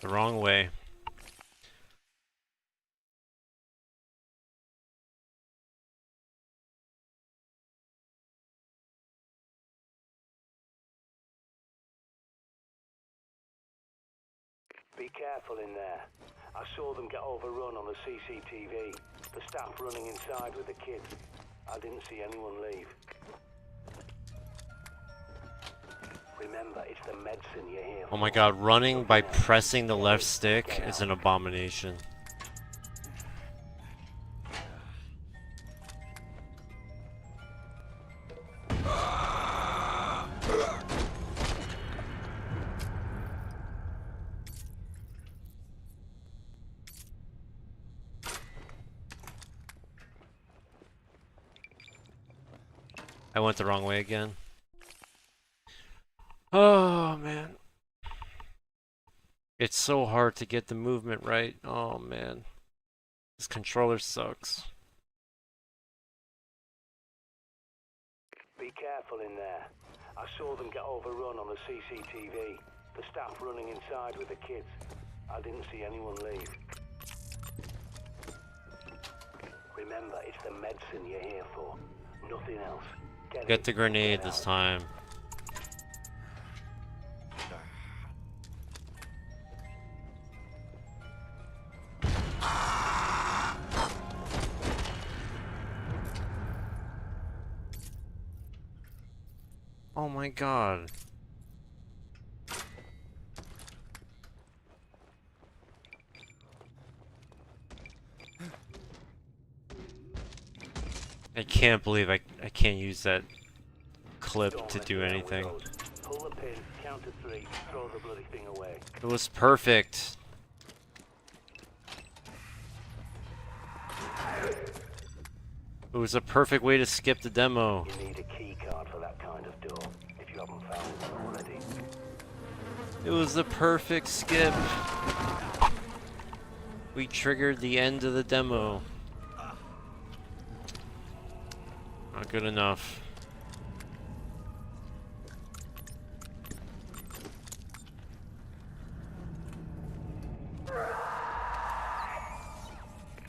The wrong way. Be careful in there. I saw them get overrun on the CCTV. The staff running inside with the kids. I didn't see anyone leave. Remember, it's the medicine you're here for. Oh my god, running by pressing the left stick is an abomination. I went the wrong way again. Oh man. It's so hard to get the movement right. Oh man. This controller sucks. Be careful in there. I saw them get overrun on the CCTV. The staff running inside with the kids. I didn't see anyone leave. Remember, it's the medicine you're here for. Nothing else. Get the grenade this time. Oh my god. I can't believe I can't use that clip to do anything. Pull the pin, count to 3, throw the bloody thing away. It was perfect. It was a perfect way to skip the demo. You need a key card for that kind of door, if you haven't found one already. It was the perfect skip. We triggered the end of the demo. Not good enough.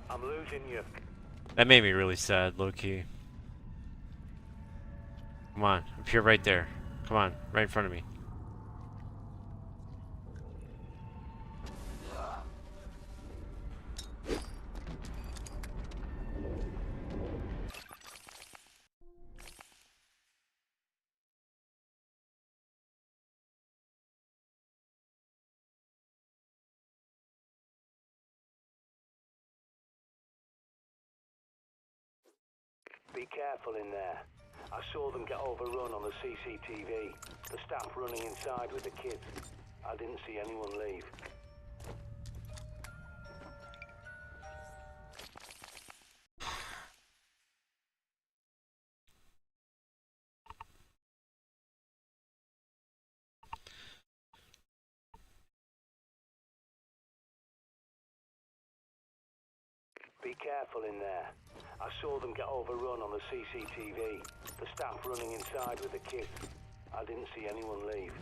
I'm losing you. That made me really sad, low-key. Come on, appear right there. Come on, right in front of me. Be careful in there. I saw them get overrun on the CCTV. The staff running inside with the kids. I didn't see anyone leave. Be careful in there. I saw them get overrun on the CCTV. The staff running inside with the kids. I didn't see anyone leave.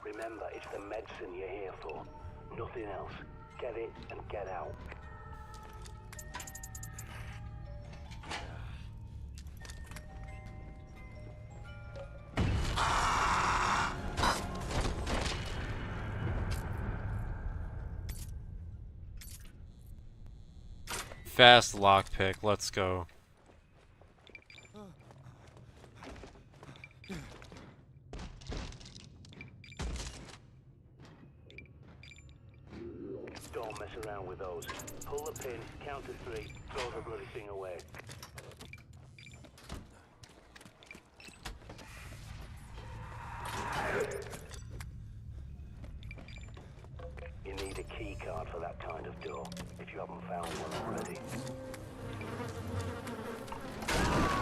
Remember, it's the medicine you're here for. Nothing else. Get it and get out. Fast lockpick, let's go. Don't mess around with those. Pull the pin, count to 3, throw the bloody thing away. You need a key card for that kind of door, if you haven't found one already.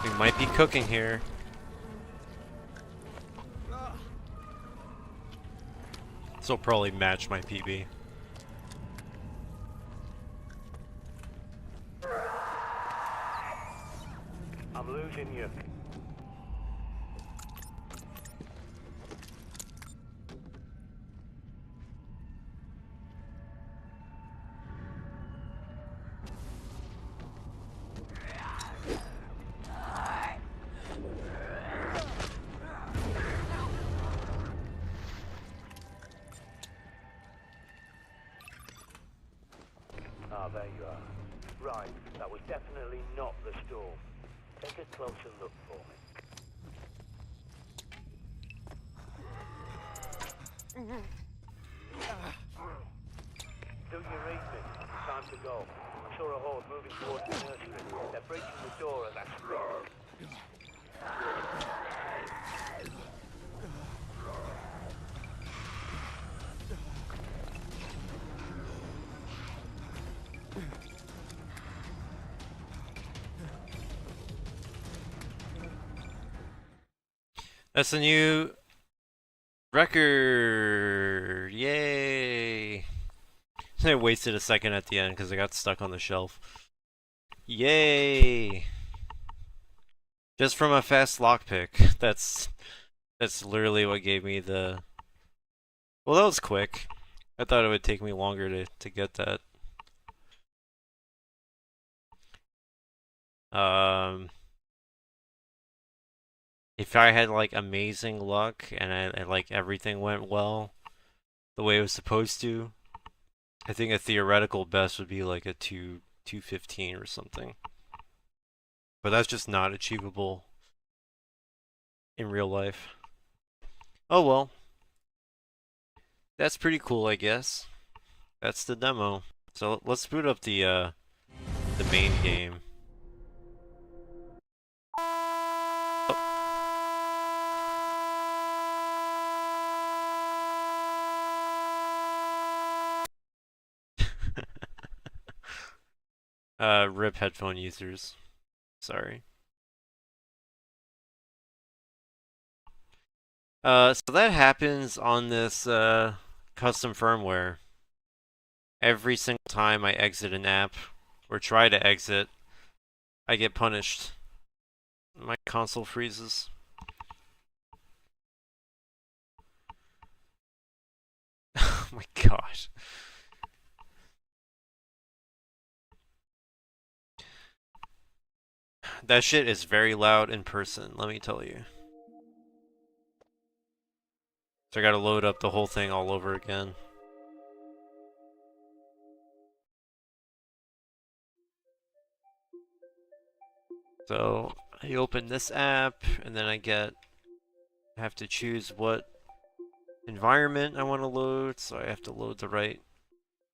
We might be cooking here. This will probably match my PB. I'm losing you. Ah, there you are. Right, that was definitely not the storm. Take a closer look for me. Do you read me? Time to go. I saw a horde moving towards the nursery. They're breaching the door at that speed. That's a new record! Yay! I wasted a second at the end because I got stuck on the shelf. Yay! Just from a fast lockpick. That's literally what gave me the... Well, that was quick. I thought it would take me longer to get that. If I had like amazing luck and and like everything went well the way it was supposed to, I think a theoretical best would be like a 215 or something. But that's just not achievable in real life. Oh well. That's pretty cool, I guess. That's the demo. So let's boot up the main game. RIP headphone users. Sorry. So that happens on this custom firmware. Every single time I exit an app or try to exit, I get punished. My console freezes. Oh my gosh. That shit is very loud in person, let me tell you. So I gotta load up the whole thing all over again. So I open this app, and then I have to choose what environment I want to load. So I have to load the right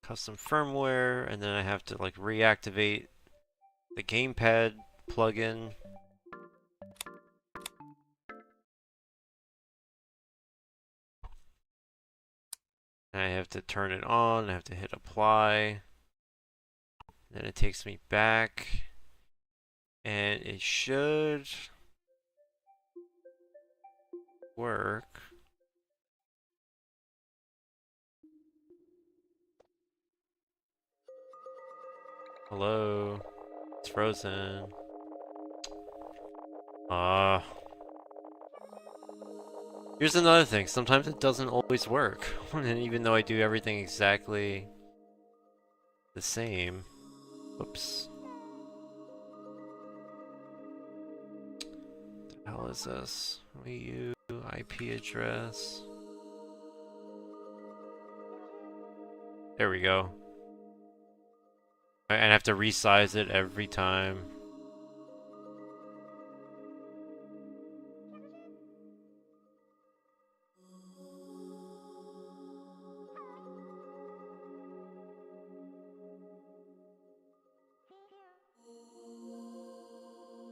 custom firmware, and then I have to like reactivate the Gamepad plugin. And I have to turn it on, I have to hit apply. Then it takes me back. And it should work. Hello? It's frozen. Ah. Here's another thing. Sometimes it doesn't always work. And even though I do everything exactly the same. Whoops. What the hell is this? WiiU IP address. There we go. And I have to resize it every time.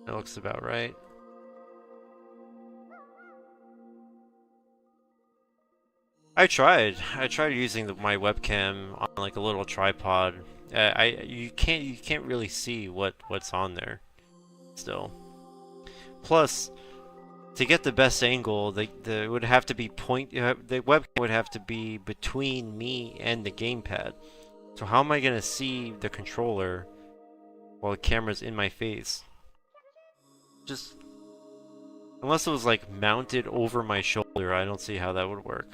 That looks about right. I tried using my webcam on like a little tripod. You can't really see what's on there still. Plus, to get the best angle, the would have to be the webcam would have to be between me and the gamepad. So how am I gonna see the controller while the camera's in my face? Just unless it was like mounted over my shoulder, I don't see how that would work.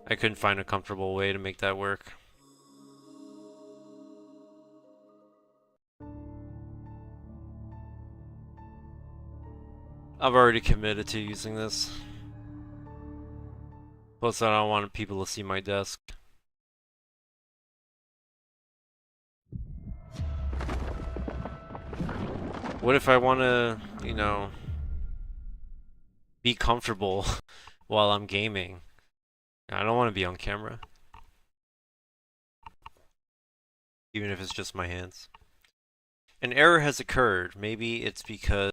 I couldn't find a comfortable way to make that work. I've already committed to using this. Plus, I don't want people to see my desk. What if I want to, you know, be comfortable while I'm gaming? I don't want to be on camera. Even if it's just my hands. An error has occurred. Maybe it's because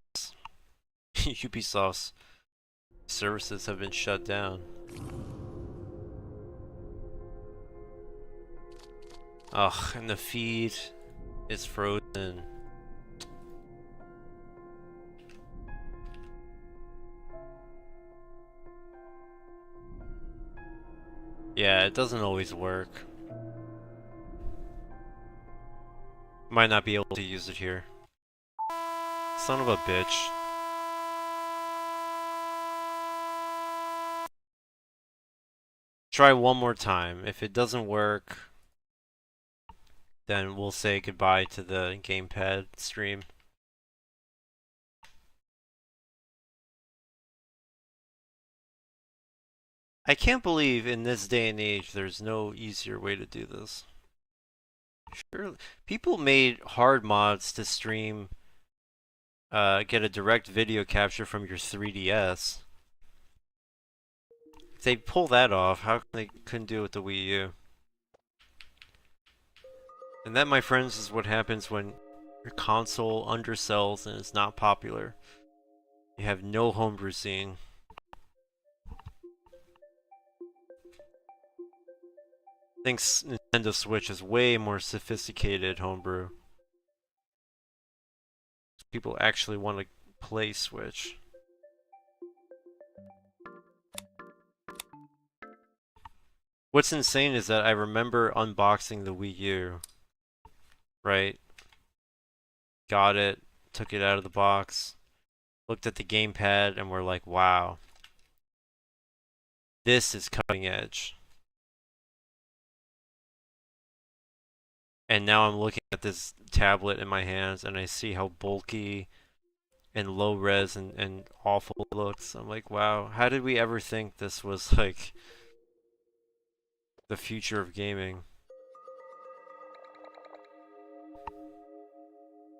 Ubisoft's services have been shut down. Ugh, and the feed is frozen. Yeah, it doesn't always work. Might not be able to use it here. Son of a bitch. Try one more time. If it doesn't work, then we'll say goodbye to the Gamepad stream. I can't believe in this day and age there's no easier way to do this. Sure, people made hard mods to stream, get a direct video capture from your 3DS. If they pull that off, how come they couldn't do it with the Wii U? And that, my friends, is what happens when your console undersells and is not popular. You have no homebrew scene. Thinks Nintendo Switch is way more sophisticated homebrew. People actually want to play Switch. What's insane is that I remember unboxing the Wii U, right? Got it, took it out of the box, looked at the gamepad, and we're like, wow, this is cutting edge. And now I'm looking at this tablet in my hands and I see how bulky and low res and awful it looks. I'm like, wow, how did we ever think this was like the future of gaming?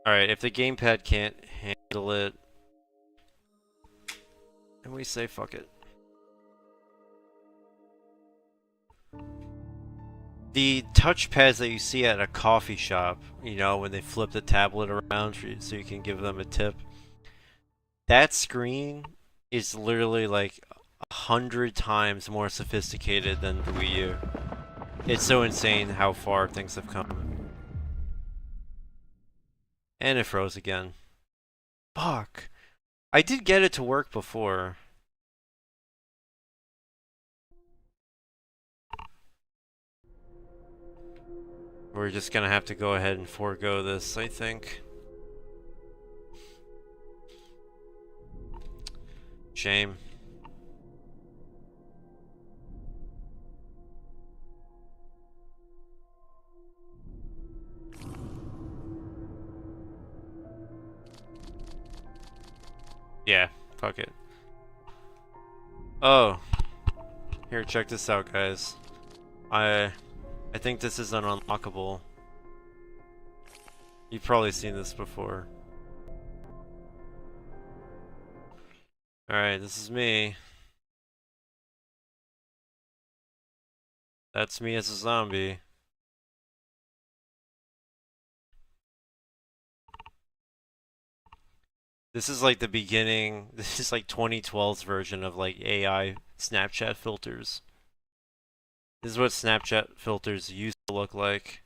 Alright, if the gamepad can't handle it, then we say fuck it. The touchpads that you see at a coffee shop, you know, when they flip the tablet around so you can give them a tip, that screen is literally like 100 times more sophisticated than the Wii U. It's so insane how far things have come. And it froze again. Fuck. I did get it to work before. We're just gonna have to go ahead and forego this, I think. Shame. Yeah, fuck it. Oh, here, check this out, guys. I think this is an unlockable. You've probably seen this before. Alright, this is me. That's me as a zombie. This is like the beginning. This is like 2012's version of like AI Snapchat filters. This is what Snapchat filters used to look like.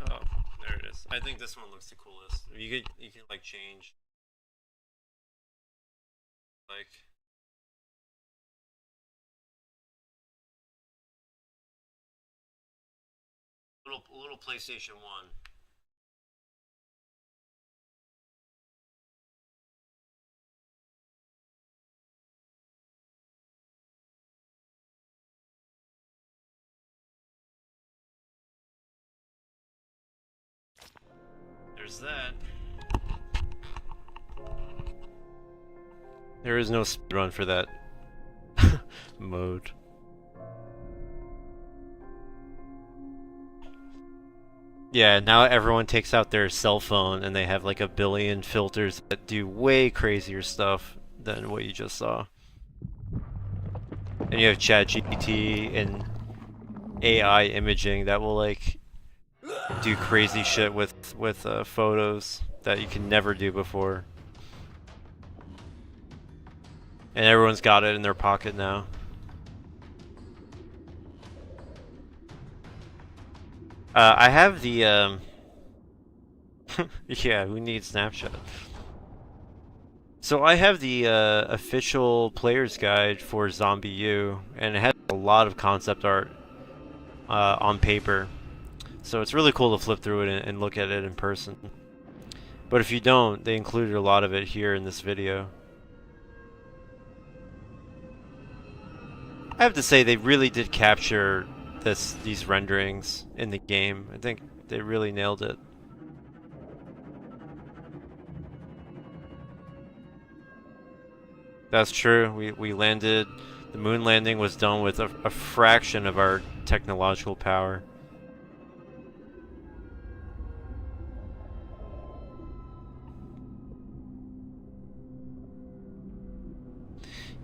Oh, there it is. I think this one looks the coolest. You can like change like little PlayStation 1. There's that. There is no speedrun for that mode. Yeah, now everyone takes out their cell phone and they have like a billion filters that do way crazier stuff than what you just saw. And you have ChatGPT and AI imaging that will like do crazy shit with photos that you can never do before. And everyone's got it in their pocket now. I have the yeah, who needs Snapchat? So I have the official player's guide for WiiU, and it has a lot of concept art on paper. So it's really cool to flip through it and look at it in person. But if you don't, they included a lot of it here in this video. I have to say they really did capture these renderings in the game. I think they really nailed it. That's true. We landed. The moon landing was done with a fraction of our technological power.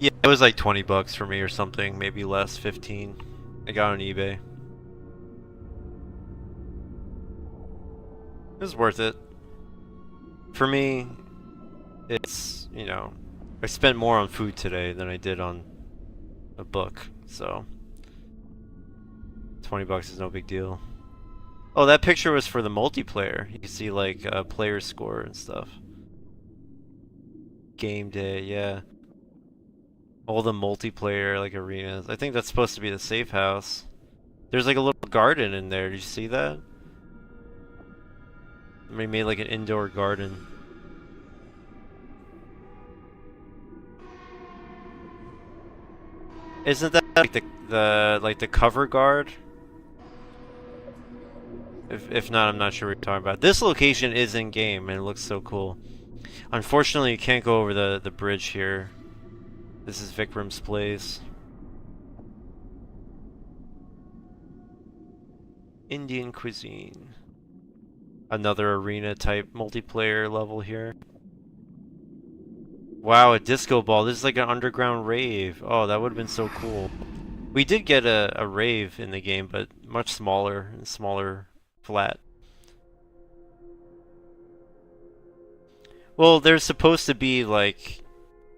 Yeah, it was like 20 bucks for me or something, maybe less, 15. I got on eBay. It was worth it. For me, it's, you know, I spent more on food today than I did on a book, so 20 bucks is no big deal. Oh, that picture was for the multiplayer. You can see like player score and stuff. Game day, yeah. All the multiplayer like arenas. I think that's supposed to be the safe house. There's like a little garden in there. Did you see that? They made like an indoor garden. Isn't that like the cover guard? If not, I'm not sure what you're talking about. This location is in game and it looks so cool. Unfortunately, you can't go over the bridge here. This is Vikram's place. Indian cuisine. Another arena type multiplayer level here. Wow, a disco ball. This is like an underground rave. Oh, that would have been so cool. We did get a rave in the game, but much smaller and smaller flat. Well, there's supposed to be like,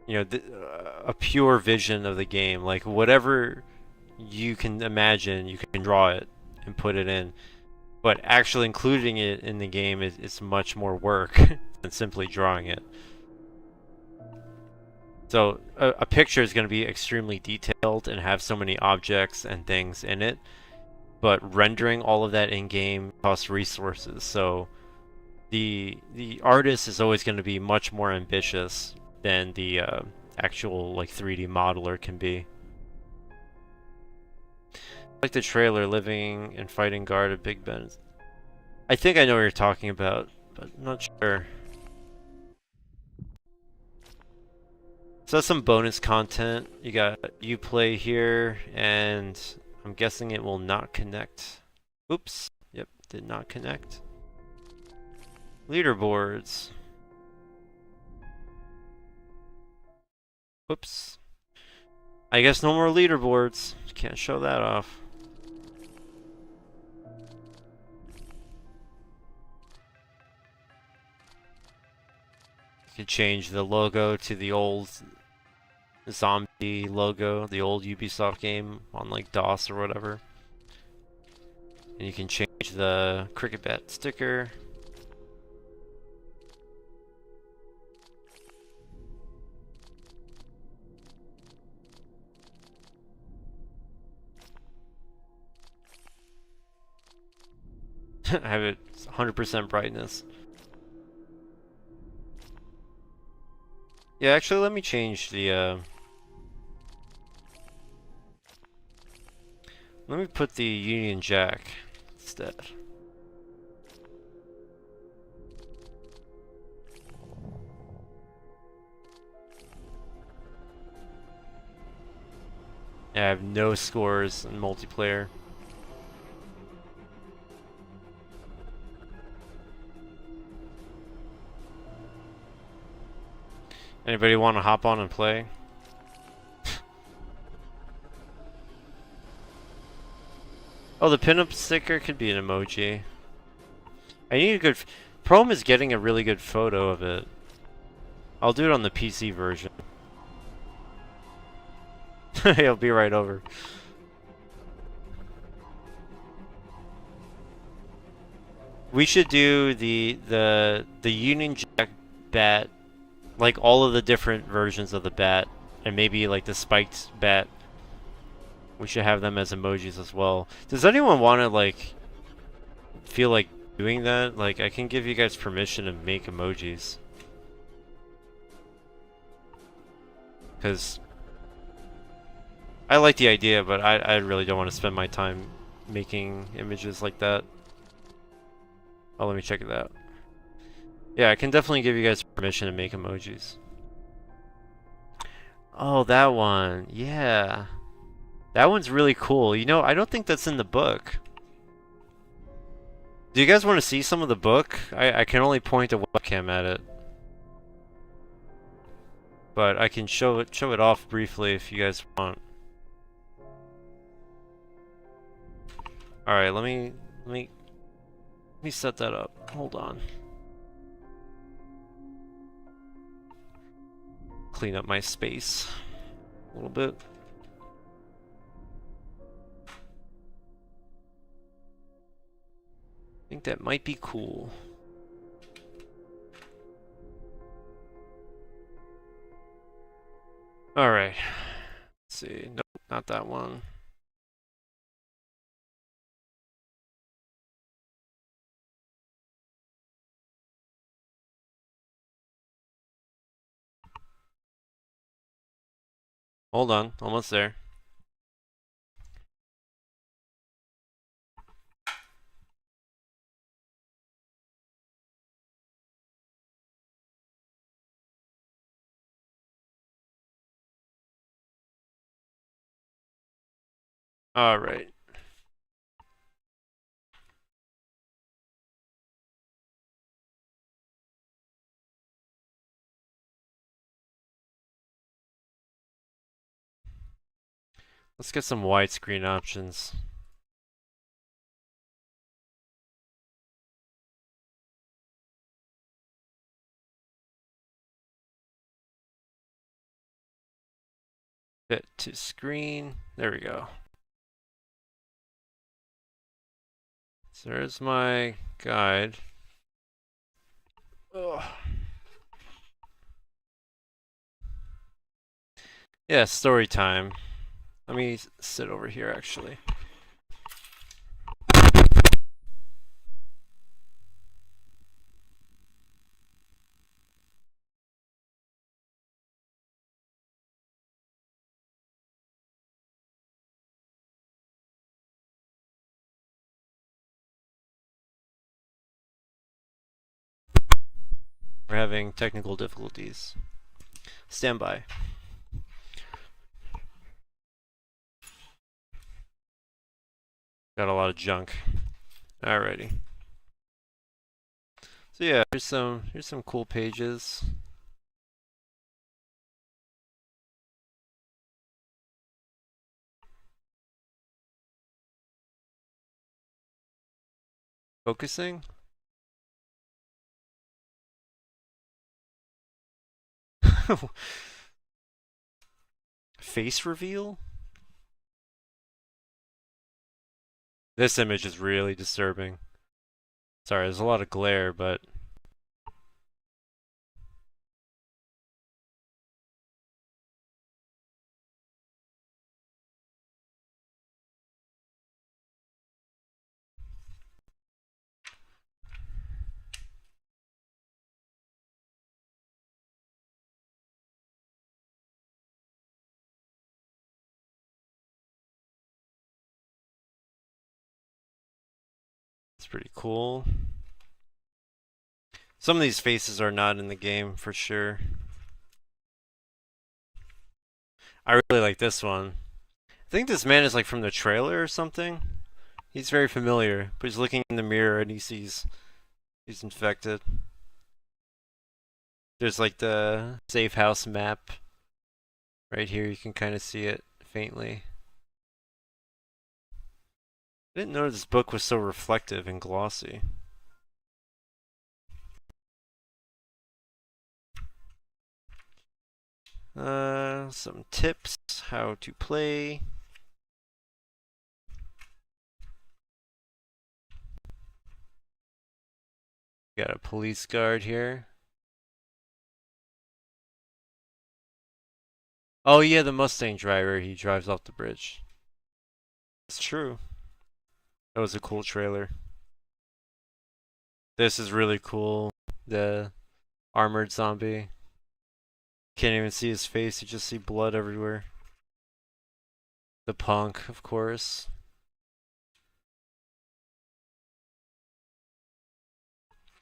you know, a pure vision of the game. Like whatever you can imagine, you can draw it and put it in. But actually including it in the game is much more work than simply drawing it. So a picture is going to be extremely detailed and have so many objects and things in it, but rendering all of that in game costs resources. So the artist is always going to be much more ambitious than the actual like 3D modeler can be. Like the trailer, living and fighting guard at Big Ben. I think I know what you're talking about, but I'm not sure. So that's some bonus content. You got Uplay here, and I'm guessing it will not connect. Oops. Yep, did not connect. Leaderboards. Whoops. I guess no more leaderboards. Can't show that off. You can change the logo to the old zombie logo, the old Ubisoft game on like DOS or whatever. And you can change the cricket bat sticker. I have it 100% brightness. Yeah, actually, let me change the, let me put the Union Jack instead. Yeah, I have no scores in multiplayer. Anybody want to hop on and play? Oh, the pinup sticker could be an emoji. I need a good... Problem is getting a really good photo of it. I'll do it on the PC version. He'll be right over. We should do the Union Jack bat, like all of the different versions of the bat, and maybe like the spiked bat. We should have them as emojis as well. Does anyone want to like feel like doing that? Like I can give you guys permission to make emojis. Because I like the idea, but I really don't want to spend my time making images like that. Oh, let me check it out. Yeah, I can definitely give you guys permission to make emojis. Oh, that one. Yeah. That one's really cool. You know, I don't think that's in the book. Do you guys want to see some of the book? I can only point a webcam at it. But I can show it off briefly if you guys want. Alright, let me set that up. Hold on. Clean up my space a little bit. I think that might be cool. Alright. Let's see. Nope, not that one. Hold on, almost there. Alright. Let's get some widescreen options. Fit to screen. There we go. So there's my guide. Ugh. Yeah, story time. Let me sit over here actually. We're having technical difficulties. Stand by. Got a lot of junk. Alrighty. So yeah, here's some cool pages. Focusing. Face reveal? This image is really disturbing. Sorry, there's a lot of glare, but it's pretty cool. Some of these faces are not in the game for sure. I really like this one. I think this man is like from the trailer or something. He's very familiar, but he's looking in the mirror and he sees he's infected. There's like the safe house map right here. You can kind of see it faintly. I didn't know this book was so reflective and glossy. Some tips how to play. Got a police guard here. Oh yeah, the Mustang driver, he drives off the bridge. It's true. That was a cool trailer. This is really cool. The armored zombie. Can't even see his face, you just see blood everywhere. The punk, of course.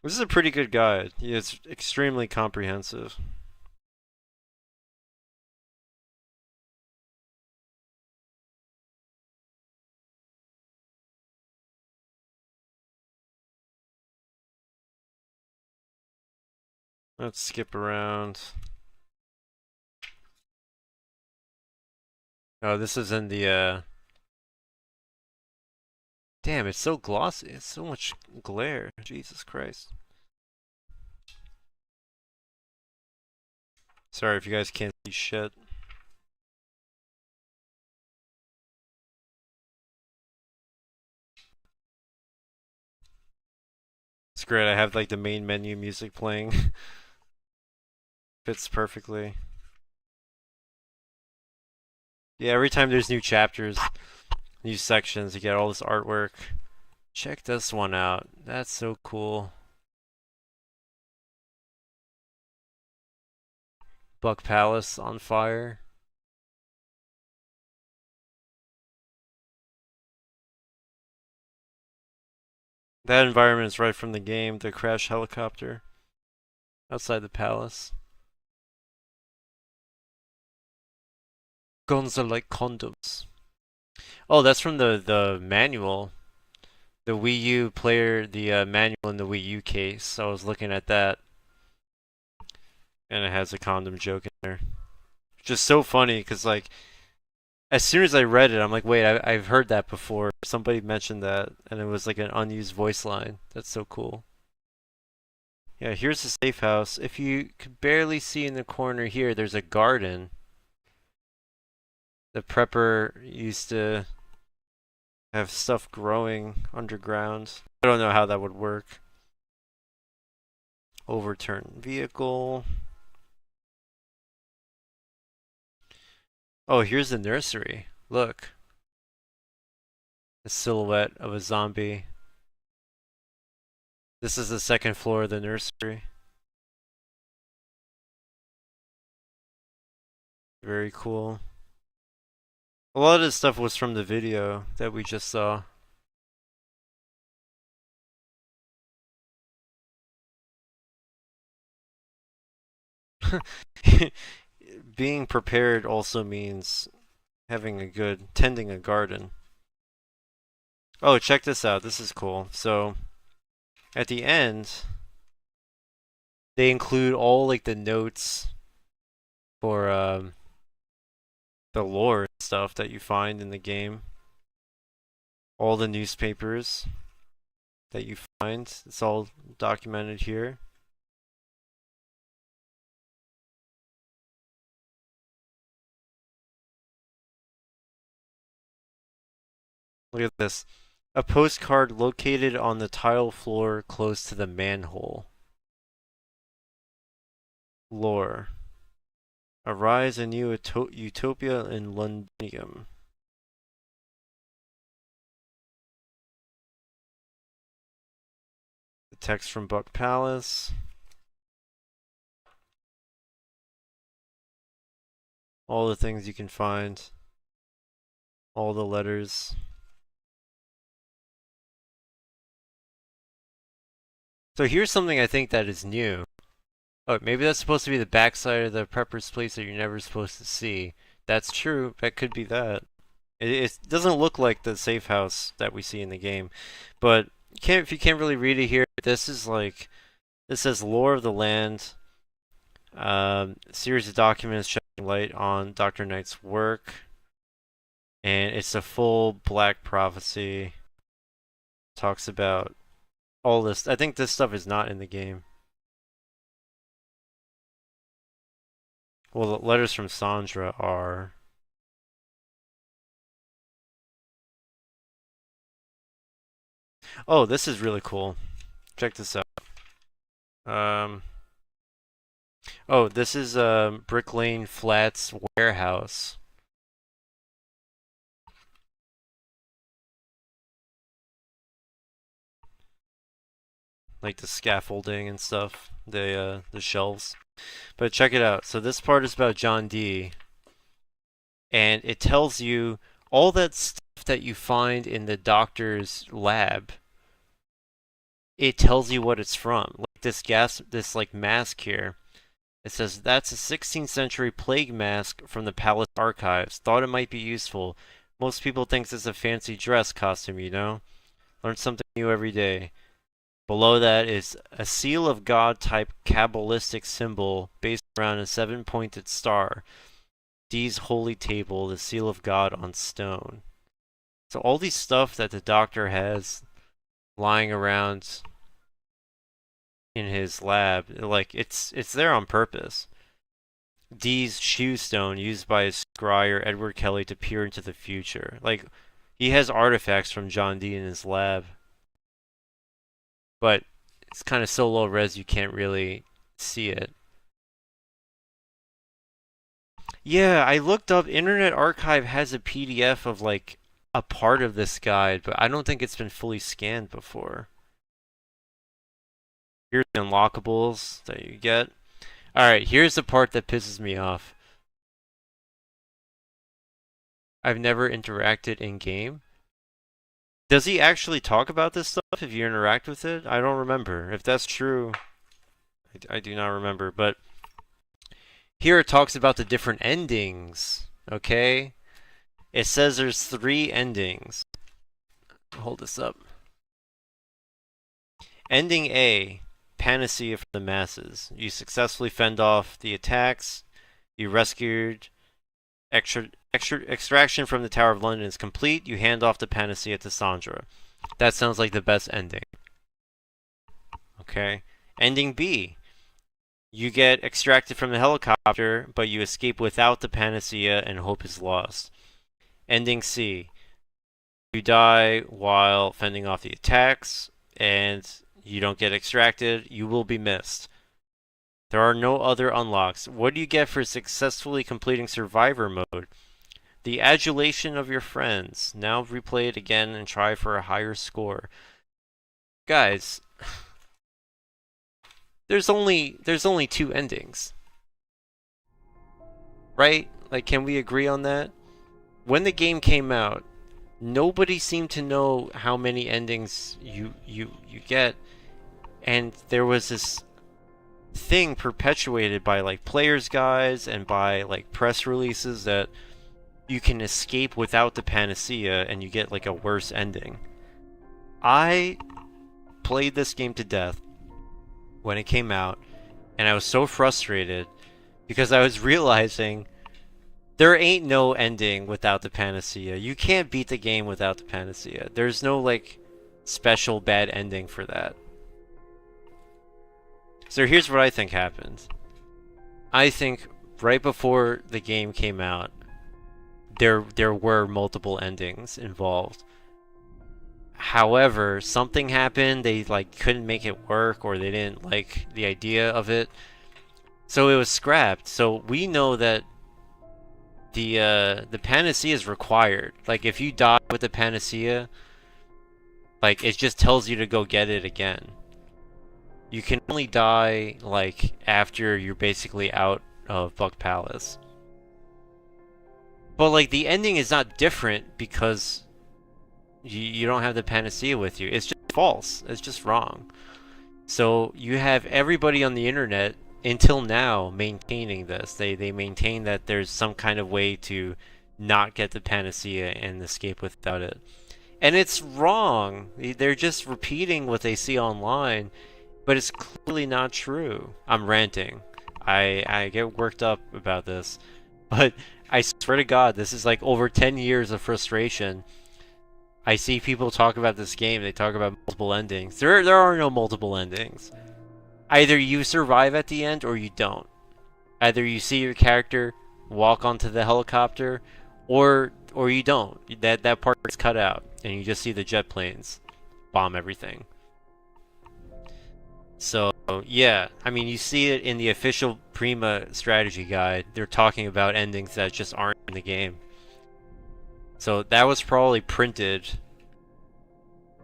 This is a pretty good guide. It's extremely comprehensive. Let's skip around. Oh, this is in the damn, it's so glossy. It's so much glare. Jesus Christ. Sorry if you guys can't see shit. It's great. I have like the main menu music playing. Fits perfectly. Yeah, every time there's new chapters, new sections, you get all this artwork. Check this one out. That's so cool. Buck Palace on fire. That environment is right from the game, the crash helicopter outside the palace. Guns are like condoms. Oh, that's from the manual. The Wii U player, the manual in the Wii U case. So I was looking at that, and it has a condom joke in there. Just so funny, because like as soon as I read it, I'm like, wait, I've heard that before. Somebody mentioned that, and it was like an unused voice line. That's so cool. Yeah, here's the safe house. If you could barely see in the corner here, there's a garden. The prepper used to have stuff growing underground. I don't know how that would work. Overturned vehicle. Oh, here's the nursery. Look. The silhouette of a zombie. This is the second floor of the nursery. Very cool. A lot of this stuff was from the video that we just saw. Being prepared also means having a good, tending a garden. Oh, check this out. This is cool. So, at the end, they include all like the notes for the lore and stuff that you find in the game. All the newspapers that you find. It's all documented here. Look at this. A postcard located on the tile floor close to the manhole. Lore. Arise a new utopia in Londinium. The text from Buck Palace. All the things you can find. All the letters. So here's something I think that is new. Oh, maybe that's supposed to be the backside of the prepper's place that you're never supposed to see. That's true. That could be that. It doesn't look like the safe house that we see in the game, but if you can't really read it here, this is like this says lore of the land. Series of documents shedding light on Dr. Knight's work, and it's a full Black Prophecy. Talks about all this. I think this stuff is not in the game. Well, the letters from Sandra are. Oh, this is really cool. Check this out. Um. Oh, this is Brick Lane Flats warehouse. Like the scaffolding and stuff, the shelves. But check it out. So this part is about John Dee, and it tells you all that stuff that you find in the doctor's lab. It tells you what it's from. Like this like mask here. It says that's a 16th century plague mask from the palace archives. Thought it might be useful. Most people think it's a fancy dress costume, you know? Learn something new every day. Below that is a seal of God type Kabbalistic symbol based around a 7-pointed star. Dee's holy table, the seal of God on stone. So all these stuff that the doctor has lying around in his lab, like it's there on purpose. Dee's shoe stone used by his scryer Edward Kelly to peer into the future. Like he has artifacts from John Dee in his lab, but it's kind of so low res you can't really see it. Yeah, I looked up Internet Archive has a PDF of like a part of this guide, but I don't think it's been fully scanned before. Here's the unlockables that you get. Alright, here's the part that pisses me off. I've never interacted in game. Does he actually talk about this stuff if you interact with it? I don't remember. If that's true, I do not remember. But here it talks about the different endings, okay? It says there's 3 endings. Hold this up. Ending A, panacea for the masses. You successfully fend off the attacks. You rescued. Extraction from the Tower of London is complete. You hand off the panacea to Sandra. That sounds like the best ending. Okay. Ending B. You get extracted from the helicopter, but you escape without the panacea and hope is lost. Ending C. You die while fending off the attacks, and you don't get extracted. You will be missed. There are no other unlocks. What do you get for successfully completing Survivor mode? The adulation of your friends. Now replay it again and try for a higher score. Guys, there's only 2 endings. Right? Like, can we agree on that? When the game came out, nobody seemed to know how many endings you get, and there was this thing perpetuated by like players guides and by like press releases that you can escape without the panacea and you get like a worse ending. I played this game to death when it came out, and I was so frustrated because I was realizing there ain't no ending without the panacea. You can't beat the game without the panacea. There's no like special bad ending for that. So here's what I think happened. I think right before the game came out, there were multiple endings involved. However, something happened. They like couldn't make it work, or they didn't like the idea of it, so it was scrapped. So we know that the panacea is required. Like if you die with the panacea, like it just tells you to go get it again. You can only die like after you're basically out of Buck Palace. But like the ending is not different because you don't have the panacea with you. It's just false. It's just wrong. So you have everybody on the internet until now maintaining this. They maintain that there's some kind of way to not get the panacea and escape without it. And it's wrong. They're just repeating what they see online, but it's clearly not true. I'm ranting. I get worked up about this, but I swear to God, this is like over 10 years of frustration. I see people talk about this game, they talk about multiple endings. There are no multiple endings. Either you survive at the end or you don't. Either you see your character walk onto the helicopter or you don't. That part is cut out and you just see the jet planes bomb everything. So, yeah, I mean, you see it in the official Prima strategy guide. They're talking about endings that just aren't in the game. So that was probably printed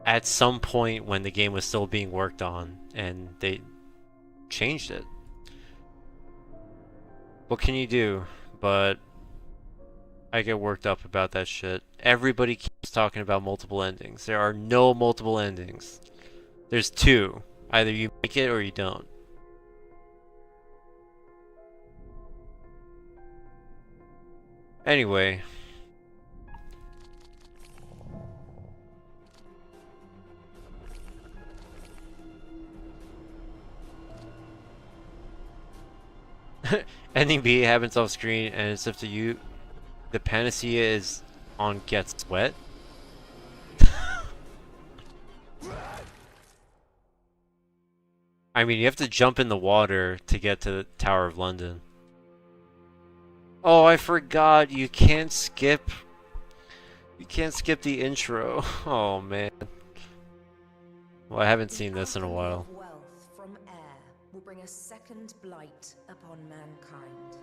at some point when the game was still being worked on, and they changed it. What can you do? But I get worked up about that shit. Everybody keeps talking about multiple endings. There are no multiple endings. There's 2. Either you make it or you don't. Anyway. Ending B happens off screen and it's up to you. The panacea is on gets wet. I mean, you have to jump in the water to get to the Tower of London. Oh, I forgot. You can't skip. You can't skip the intro. Oh, man. Well, I haven't seen this in a while. Wealth from air will bring a second blight upon mankind.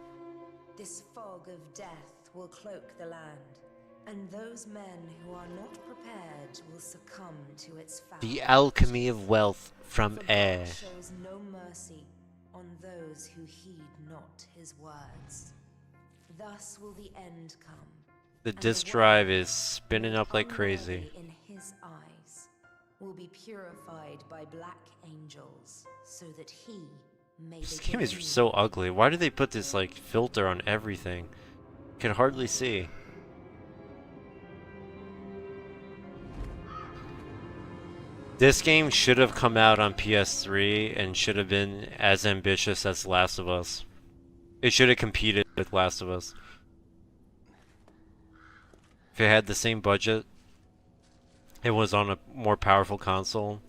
This fog of death will cloak the land, and those men who are not prepared will succumb to its foul. The alchemy of wealth from air. God shows no mercy on those who heed not his words. Thus will the end come. The disk drive is spinning up like crazy. In his eyes will be purified by black angels, so that he may. This game is so ugly. Why do they put this like filter on everything? Can hardly see. This game should have come out on PS3 and should have been as ambitious as Last of Us. It should have competed with Last of Us. If it had the same budget, it was on a more powerful console.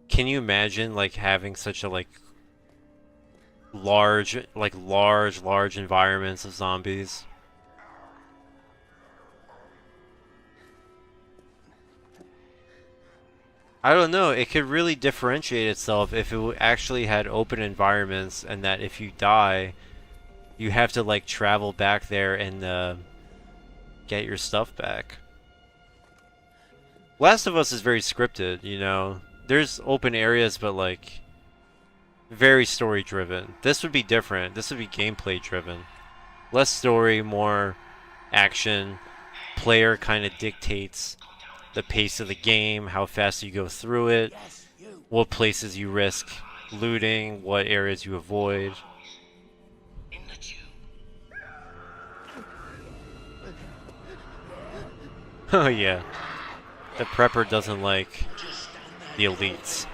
Can you imagine like having such a like large environments of zombies? I don't know, it could really differentiate itself if it actually had open environments and that if you die, you have to like travel back there and get your stuff back. Last of Us is very scripted, you know. There's open areas, but like very story driven. This would be different. This would be gameplay driven. Less story, more action. Player kind of dictates the pace of the game, how fast you go through it, what places you risk looting, what areas you avoid. Oh yeah. The prepper doesn't like the elites.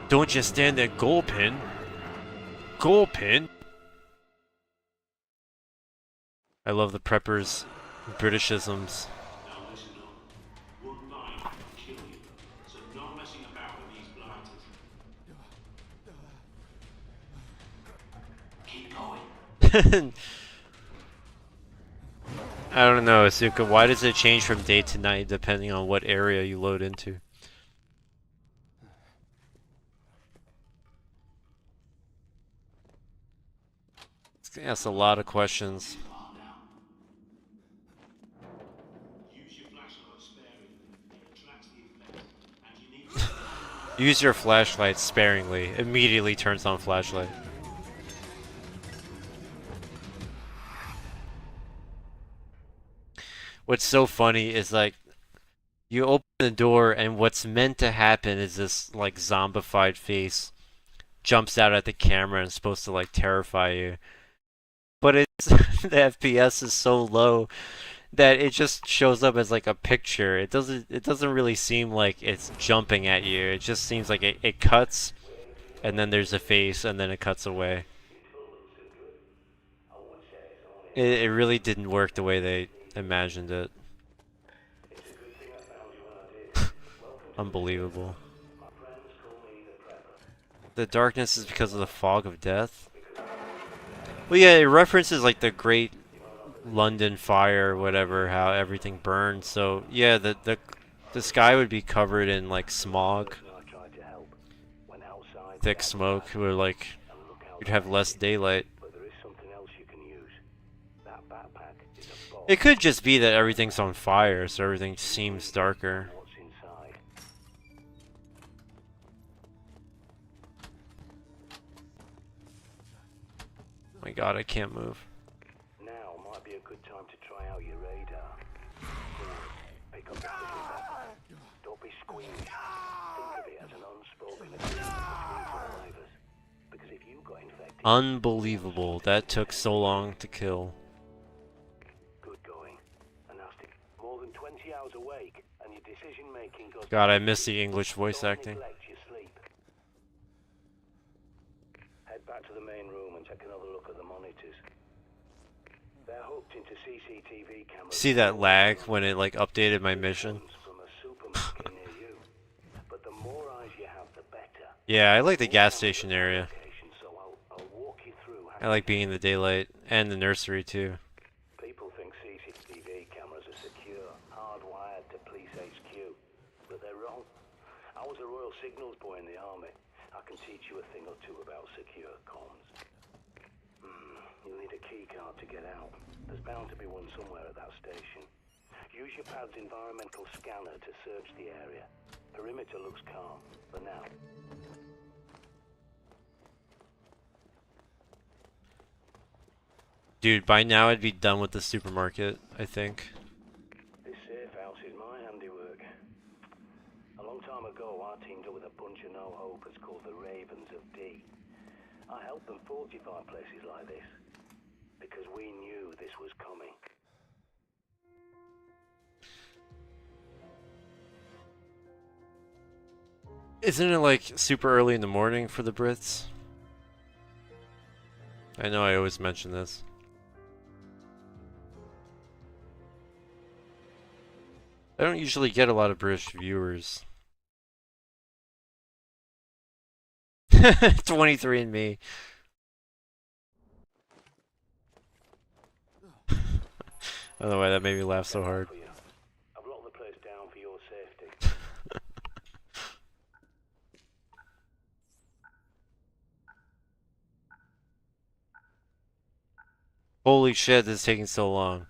Don't just stand there, goal pin. Goal pin? I love the preppers' Britishisms. I don't know, Asuka, why does it change from day to night depending on what area you load into? That's a lot of questions. Use your flashlight sparingly. Immediately turns on flashlight. What's so funny is like you open the door and what's meant to happen is this like zombified face jumps out at the camera and is supposed to like terrify you. But it's the FPS is so low that it just shows up as like a picture. It doesn't really seem like it's jumping at you. It just seems like it cuts and then there's a face and then it cuts away. It really didn't work the way they imagined it. Unbelievable. The darkness is because of the fog of death? Well, yeah, it references like the Great London Fire or whatever, how everything burned. So yeah, the sky would be covered in like smog, thick smoke, where like you'd have less daylight. It could just be that everything's on fire, so everything seems darker. My God, I can't move. Now might be a good time to try out your radar. Pick up the signal. Don't be squeamish. Think of it as an unspoken agreement between survivors. Because if you got infected... Unbelievable. That took so long to kill. Good going. And after more than 20 hours awake, and your decision making goes... God, I miss the English voice acting. Head back to the main room and take another look at the monitors. They're hooked into CCTV cameras. See that lag when it like updated my mission? From a supermarket near you. But the more eyes you have, the better. Yeah, I like the gas station area. So I'll walk you through I like being in the daylight and the nursery too. People think CCTV cameras are secure, hardwired to police HQ, but they're wrong. I was a Royal Signals boy in the army. I can teach you a thing or two about secure comms. You'll need a key card to get out. There's bound to be one somewhere at that station. Use your pad's environmental scanner to search the area. Perimeter looks calm, for now. Dude, by now I'd be done with the supermarket, I think. This safe house is my handiwork. A long time ago, I teamed up with a bunch of no-hopers called the Ravens of D. I helped them fortify places like this, because we knew this was coming. Isn't it like super early in the morning for the Brits? I know I always mention this. I don't usually get a lot of British viewers. 23andMe. I don't know why that made me laugh so hard. I've locked the place down for your safety. Holy shit, this is taking so long.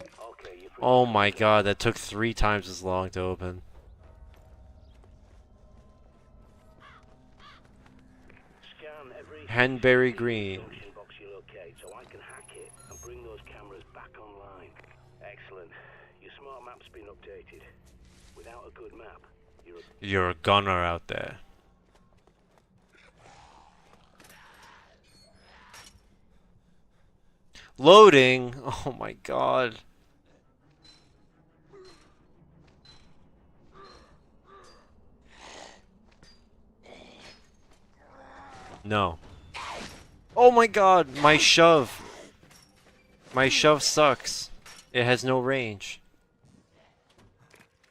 Okay, you're free Oh to my go. god, that took 3 times as long to open. Scan every Hanbury CCTV Green. junction box you locate so I can hack it and bring those cameras back online. Excellent. Your smart map's been updated. Without a good map, You're a gunner out there. Loading! Oh my god. No. Oh my god, my shove. My shove sucks. It has no range.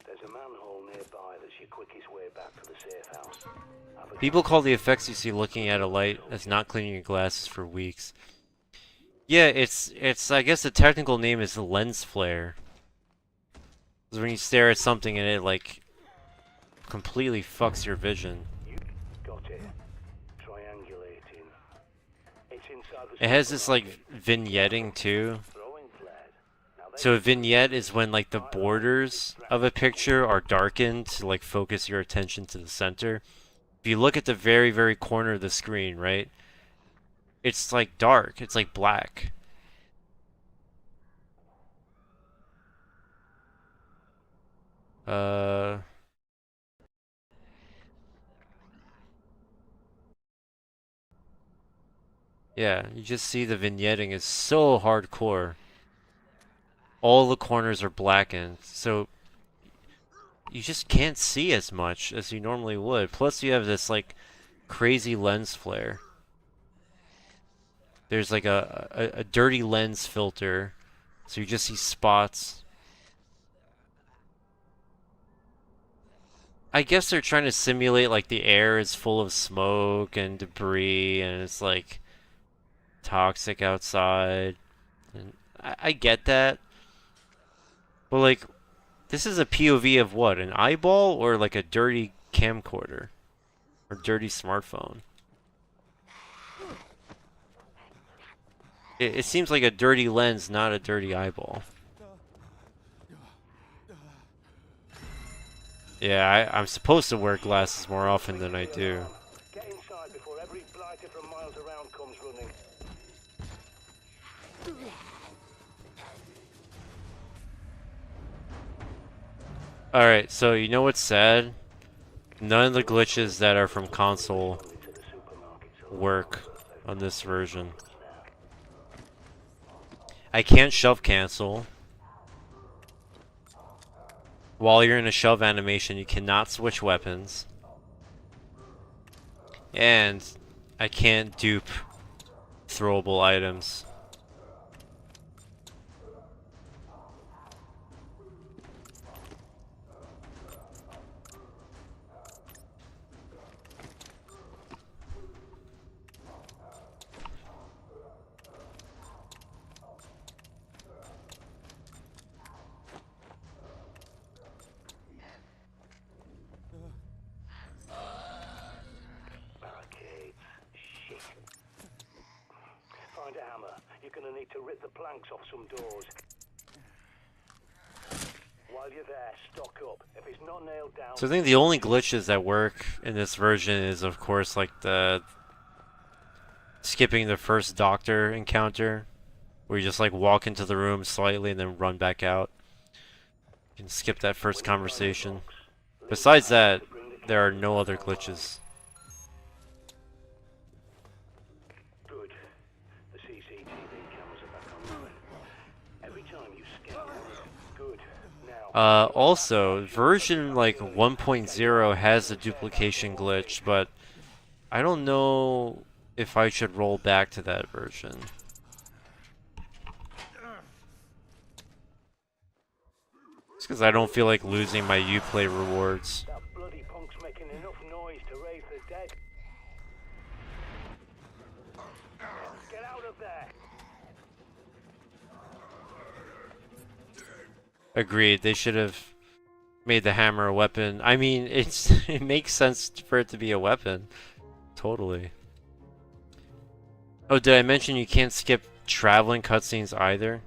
there's a manhole nearby that's your quickest way back to the safe house. People call the effects you see looking at a light as not cleaning your glasses for weeks. Yeah, it's I guess the technical name is lens flare. It's when you stare at something and it like completely fucks your vision. You got it. Triangulating. It's inside the It has this like supermarket. vignetting too. Throwing flares. Now they So a vignette is when like the borders of a picture are darkened to like focus your attention to the center. If you look at the very, very corner of the screen, right? It's like dark. It's like black. Uh, yeah, you just see the vignetting is so hardcore. All the corners are blackened, so you just can't see as much as you normally would. Plus you have this like crazy lens flare. There's like a dirty lens filter, so you just see spots. I guess they're trying to simulate like the air is full of smoke and debris and it's like toxic outside. And I get that. But like this is a POV of what? An eyeball or like a dirty camcorder or dirty smartphone? It seems like a dirty lens, not a dirty eyeball. Yeah, I'm supposed to wear glasses more often than I do. Get inside before every blighter from miles around comes running. Alright, so you know what's sad? None of the glitches that are from console work on this version. I can't shove cancel. While you're in a shove animation, you cannot switch weapons. And I can't dupe throwable items. Barricades. Shit. Find a hammer. You're gonna need to rip the planks off some doors. While you're there, stock up. If it's not nailed down... So I think the only glitches that work in this version is of course like the skipping the first doctor encounter, where you just like walk into the room slightly and then run back out. You can skip that first conversation. Besides that, there are no other glitches. Good. The CCTV cameras are back online. Every time you scan... Good. Now, Also, version like 1.0 has a duplication glitch, but I don't know if I should roll back to that version. It's because I don't feel like losing my Uplay rewards. That bloody punk's making enough noise to raise the dead. Get out of there! Agreed, they should have made the hammer a weapon. I mean, it makes sense for it to be a weapon. Totally. Oh, did I mention you can't skip traveling cutscenes either?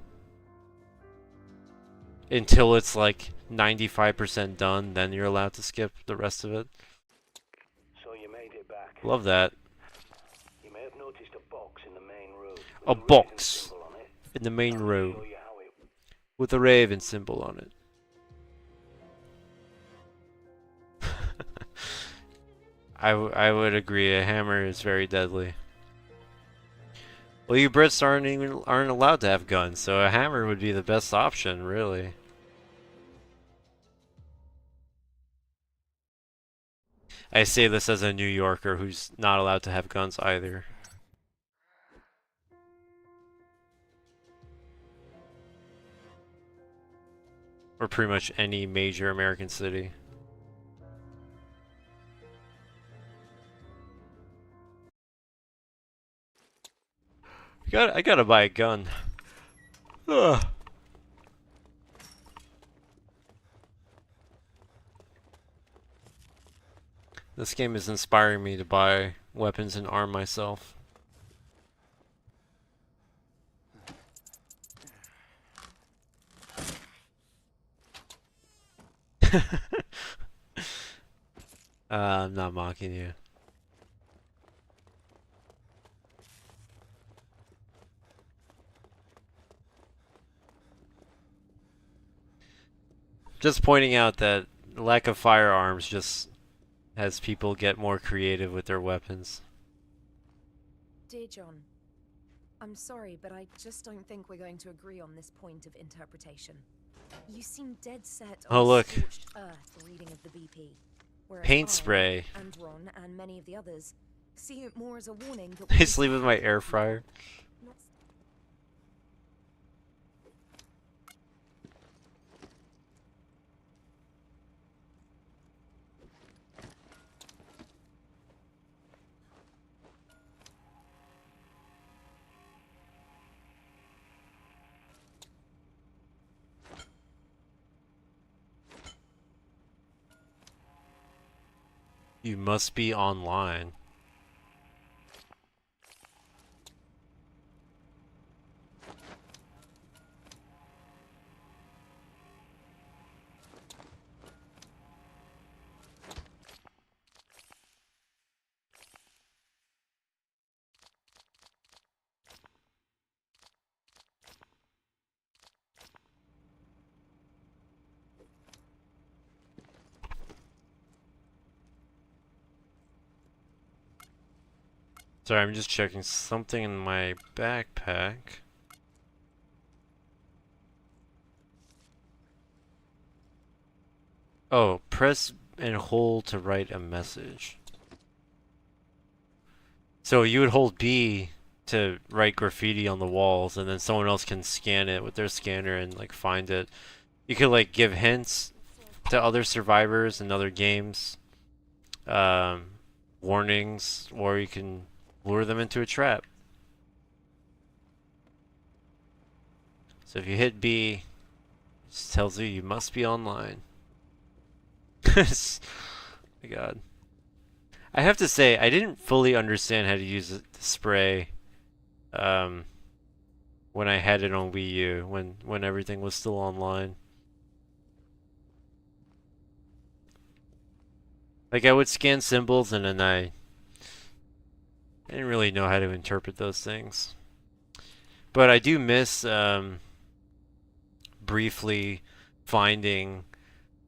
Until it's like 95% done, then you're allowed to skip the rest of it. So you made it back. Love that. You may have noticed a box in the main room. A box in the main room with a raven symbol on it. I would agree. A hammer is very deadly. Well, you Brits aren't allowed to have guns, so a hammer would be the best option, really. I say this as a New Yorker who's not allowed to have guns either. Or pretty much any major American city. I gotta buy a gun. Ugh. This game is inspiring me to buy weapons and arm myself. I'm not mocking you. Just pointing out that lack of firearms just has people get more creative with their weapons. Dear John, I'm sorry, but I just don't think we're going to agree on this point of interpretation. You seem dead set on Oh, look. scorched earth reading of the BP. Whereas Paint I, spray. and Ron and many of the others see it more as a warning that I sleep with my air fryer. not You must be online. Sorry, I'm just checking something in my backpack. Oh, press and hold to write a message. So you would hold B to write graffiti on the walls, and then someone else can scan it with their scanner and like find it. You could like give hints to other survivors in other games, warnings, or you can lure them into a trap. So if you hit B, it just tells you must be online. My God. I have to say, I didn't fully understand how to use the spray when I had it on Wii U, when everything was still online. Like, I would scan symbols and then I didn't really know how to interpret those things. But I do miss briefly finding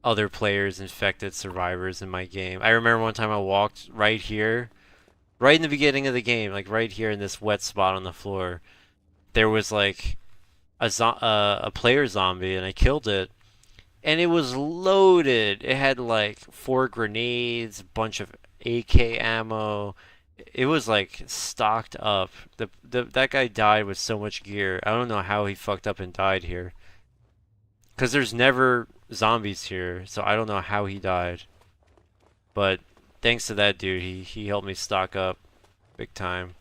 other players, infected survivors in my game. I remember one time I walked right here, right in the beginning of the game, like right here in this wet spot on the floor. There was like a player zombie, and I killed it. and it was loaded. It had like 4 grenades, a bunch of AK ammo. It was like stocked up. That guy died with so much gear. I don't know how he fucked up and died here. Cause there's never zombies here, so I don't know how he died. But thanks to that dude, he helped me stock up big time.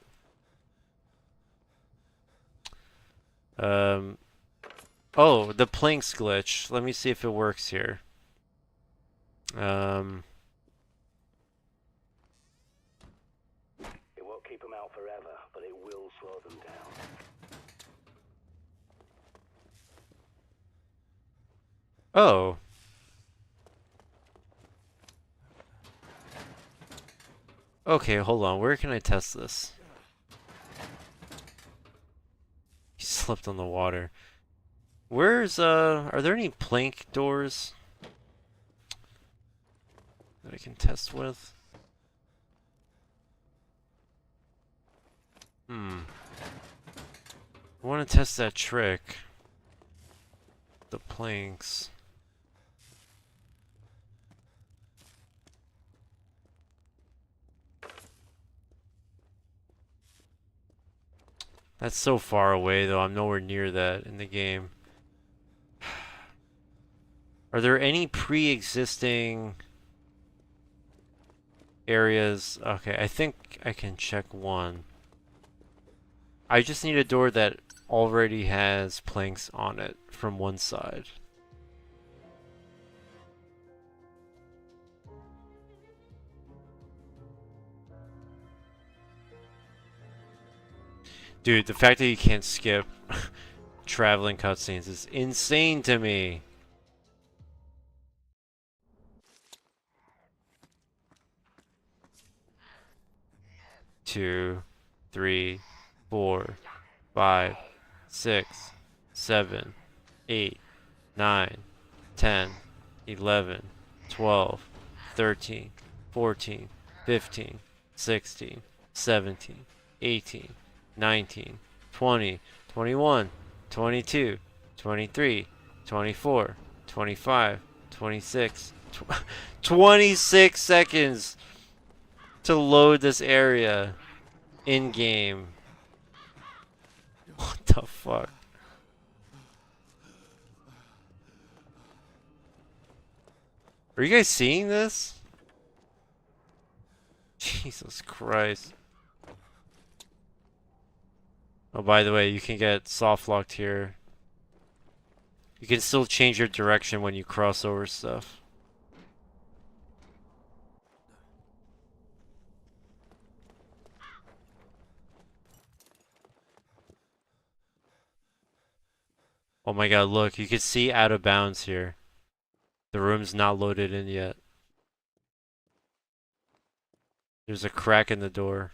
Oh, the planks glitch. Let me see if it works here. It won't keep them out forever, but it will slow them down. Oh. Okay, hold on. Where can I test this? He slipped on the water. Where's, are there any plank doors that I can test with? I want to test that trick. The planks. That's so far away, though. I'm nowhere near that in the game. Are there any pre-existing areas? Okay, I think I can check one. I just need a door that already has planks on it from one side. Dude, the fact that you can't skip traveling cutscenes is insane to me. Two, 3, 4, 5, 6, 7, 8, 9, 10, 11, 12, 13, 14, 15, 16, 17, 18, 19, 20, 21, 22, 23, 24, 25, 26, 26 seconds to load this area in game. What the fuck? Are you guys seeing this? Jesus Christ. Oh, by the way, you can get soft locked here. You can still change your direction when you cross over stuff. Oh my god, look, you can see out of bounds here. The room's not loaded in yet. There's a crack in the door.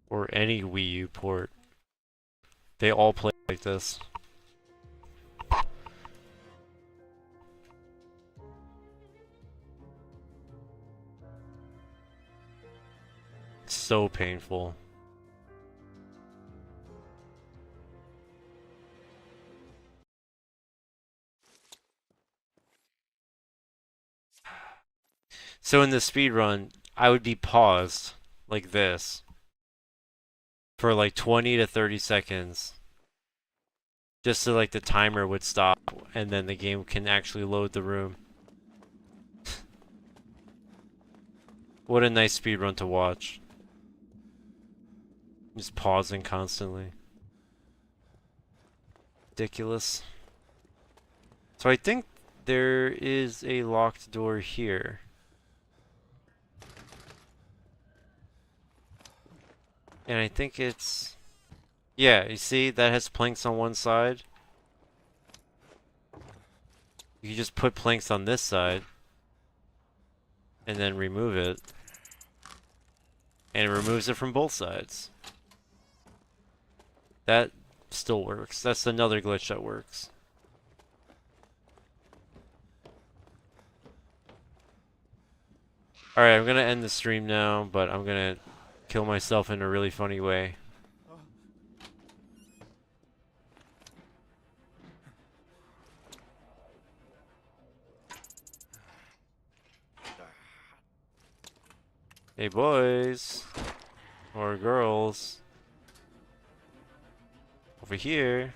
Or any Wii U port. They all play like this. It's so painful. So in the speed run, I would be paused like this for like 20 to 30 seconds. Just so like the timer would stop and then the game can actually load the room. What a nice speed run to watch. Just pausing constantly. Ridiculous. So I think there is a locked door here. And I think it's... Yeah, you see? That has planks on one side. You can just put planks on this side. And then remove it. And it removes it from both sides. That still works. That's another glitch that works. Alright, I'm gonna end the stream now, but I'm gonna kill myself in a really funny way. Hey boys, or girls, over here.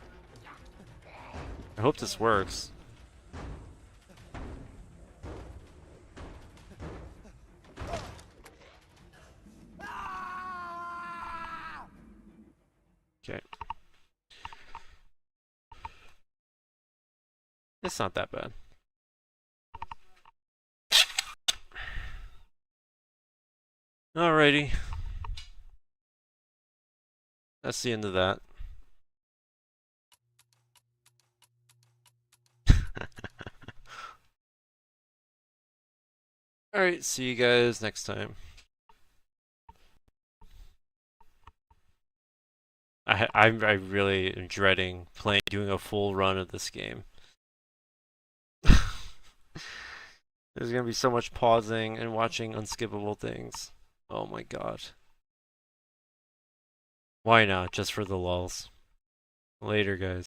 I hope this works. Okay. It's not that bad. Alrighty. That's the end of that. Alright, see you guys next time. I'm really dreading doing a full run of this game. There's gonna be so much pausing and watching unskippable things. Oh my god. Why not? Just for the lulz. Later, guys.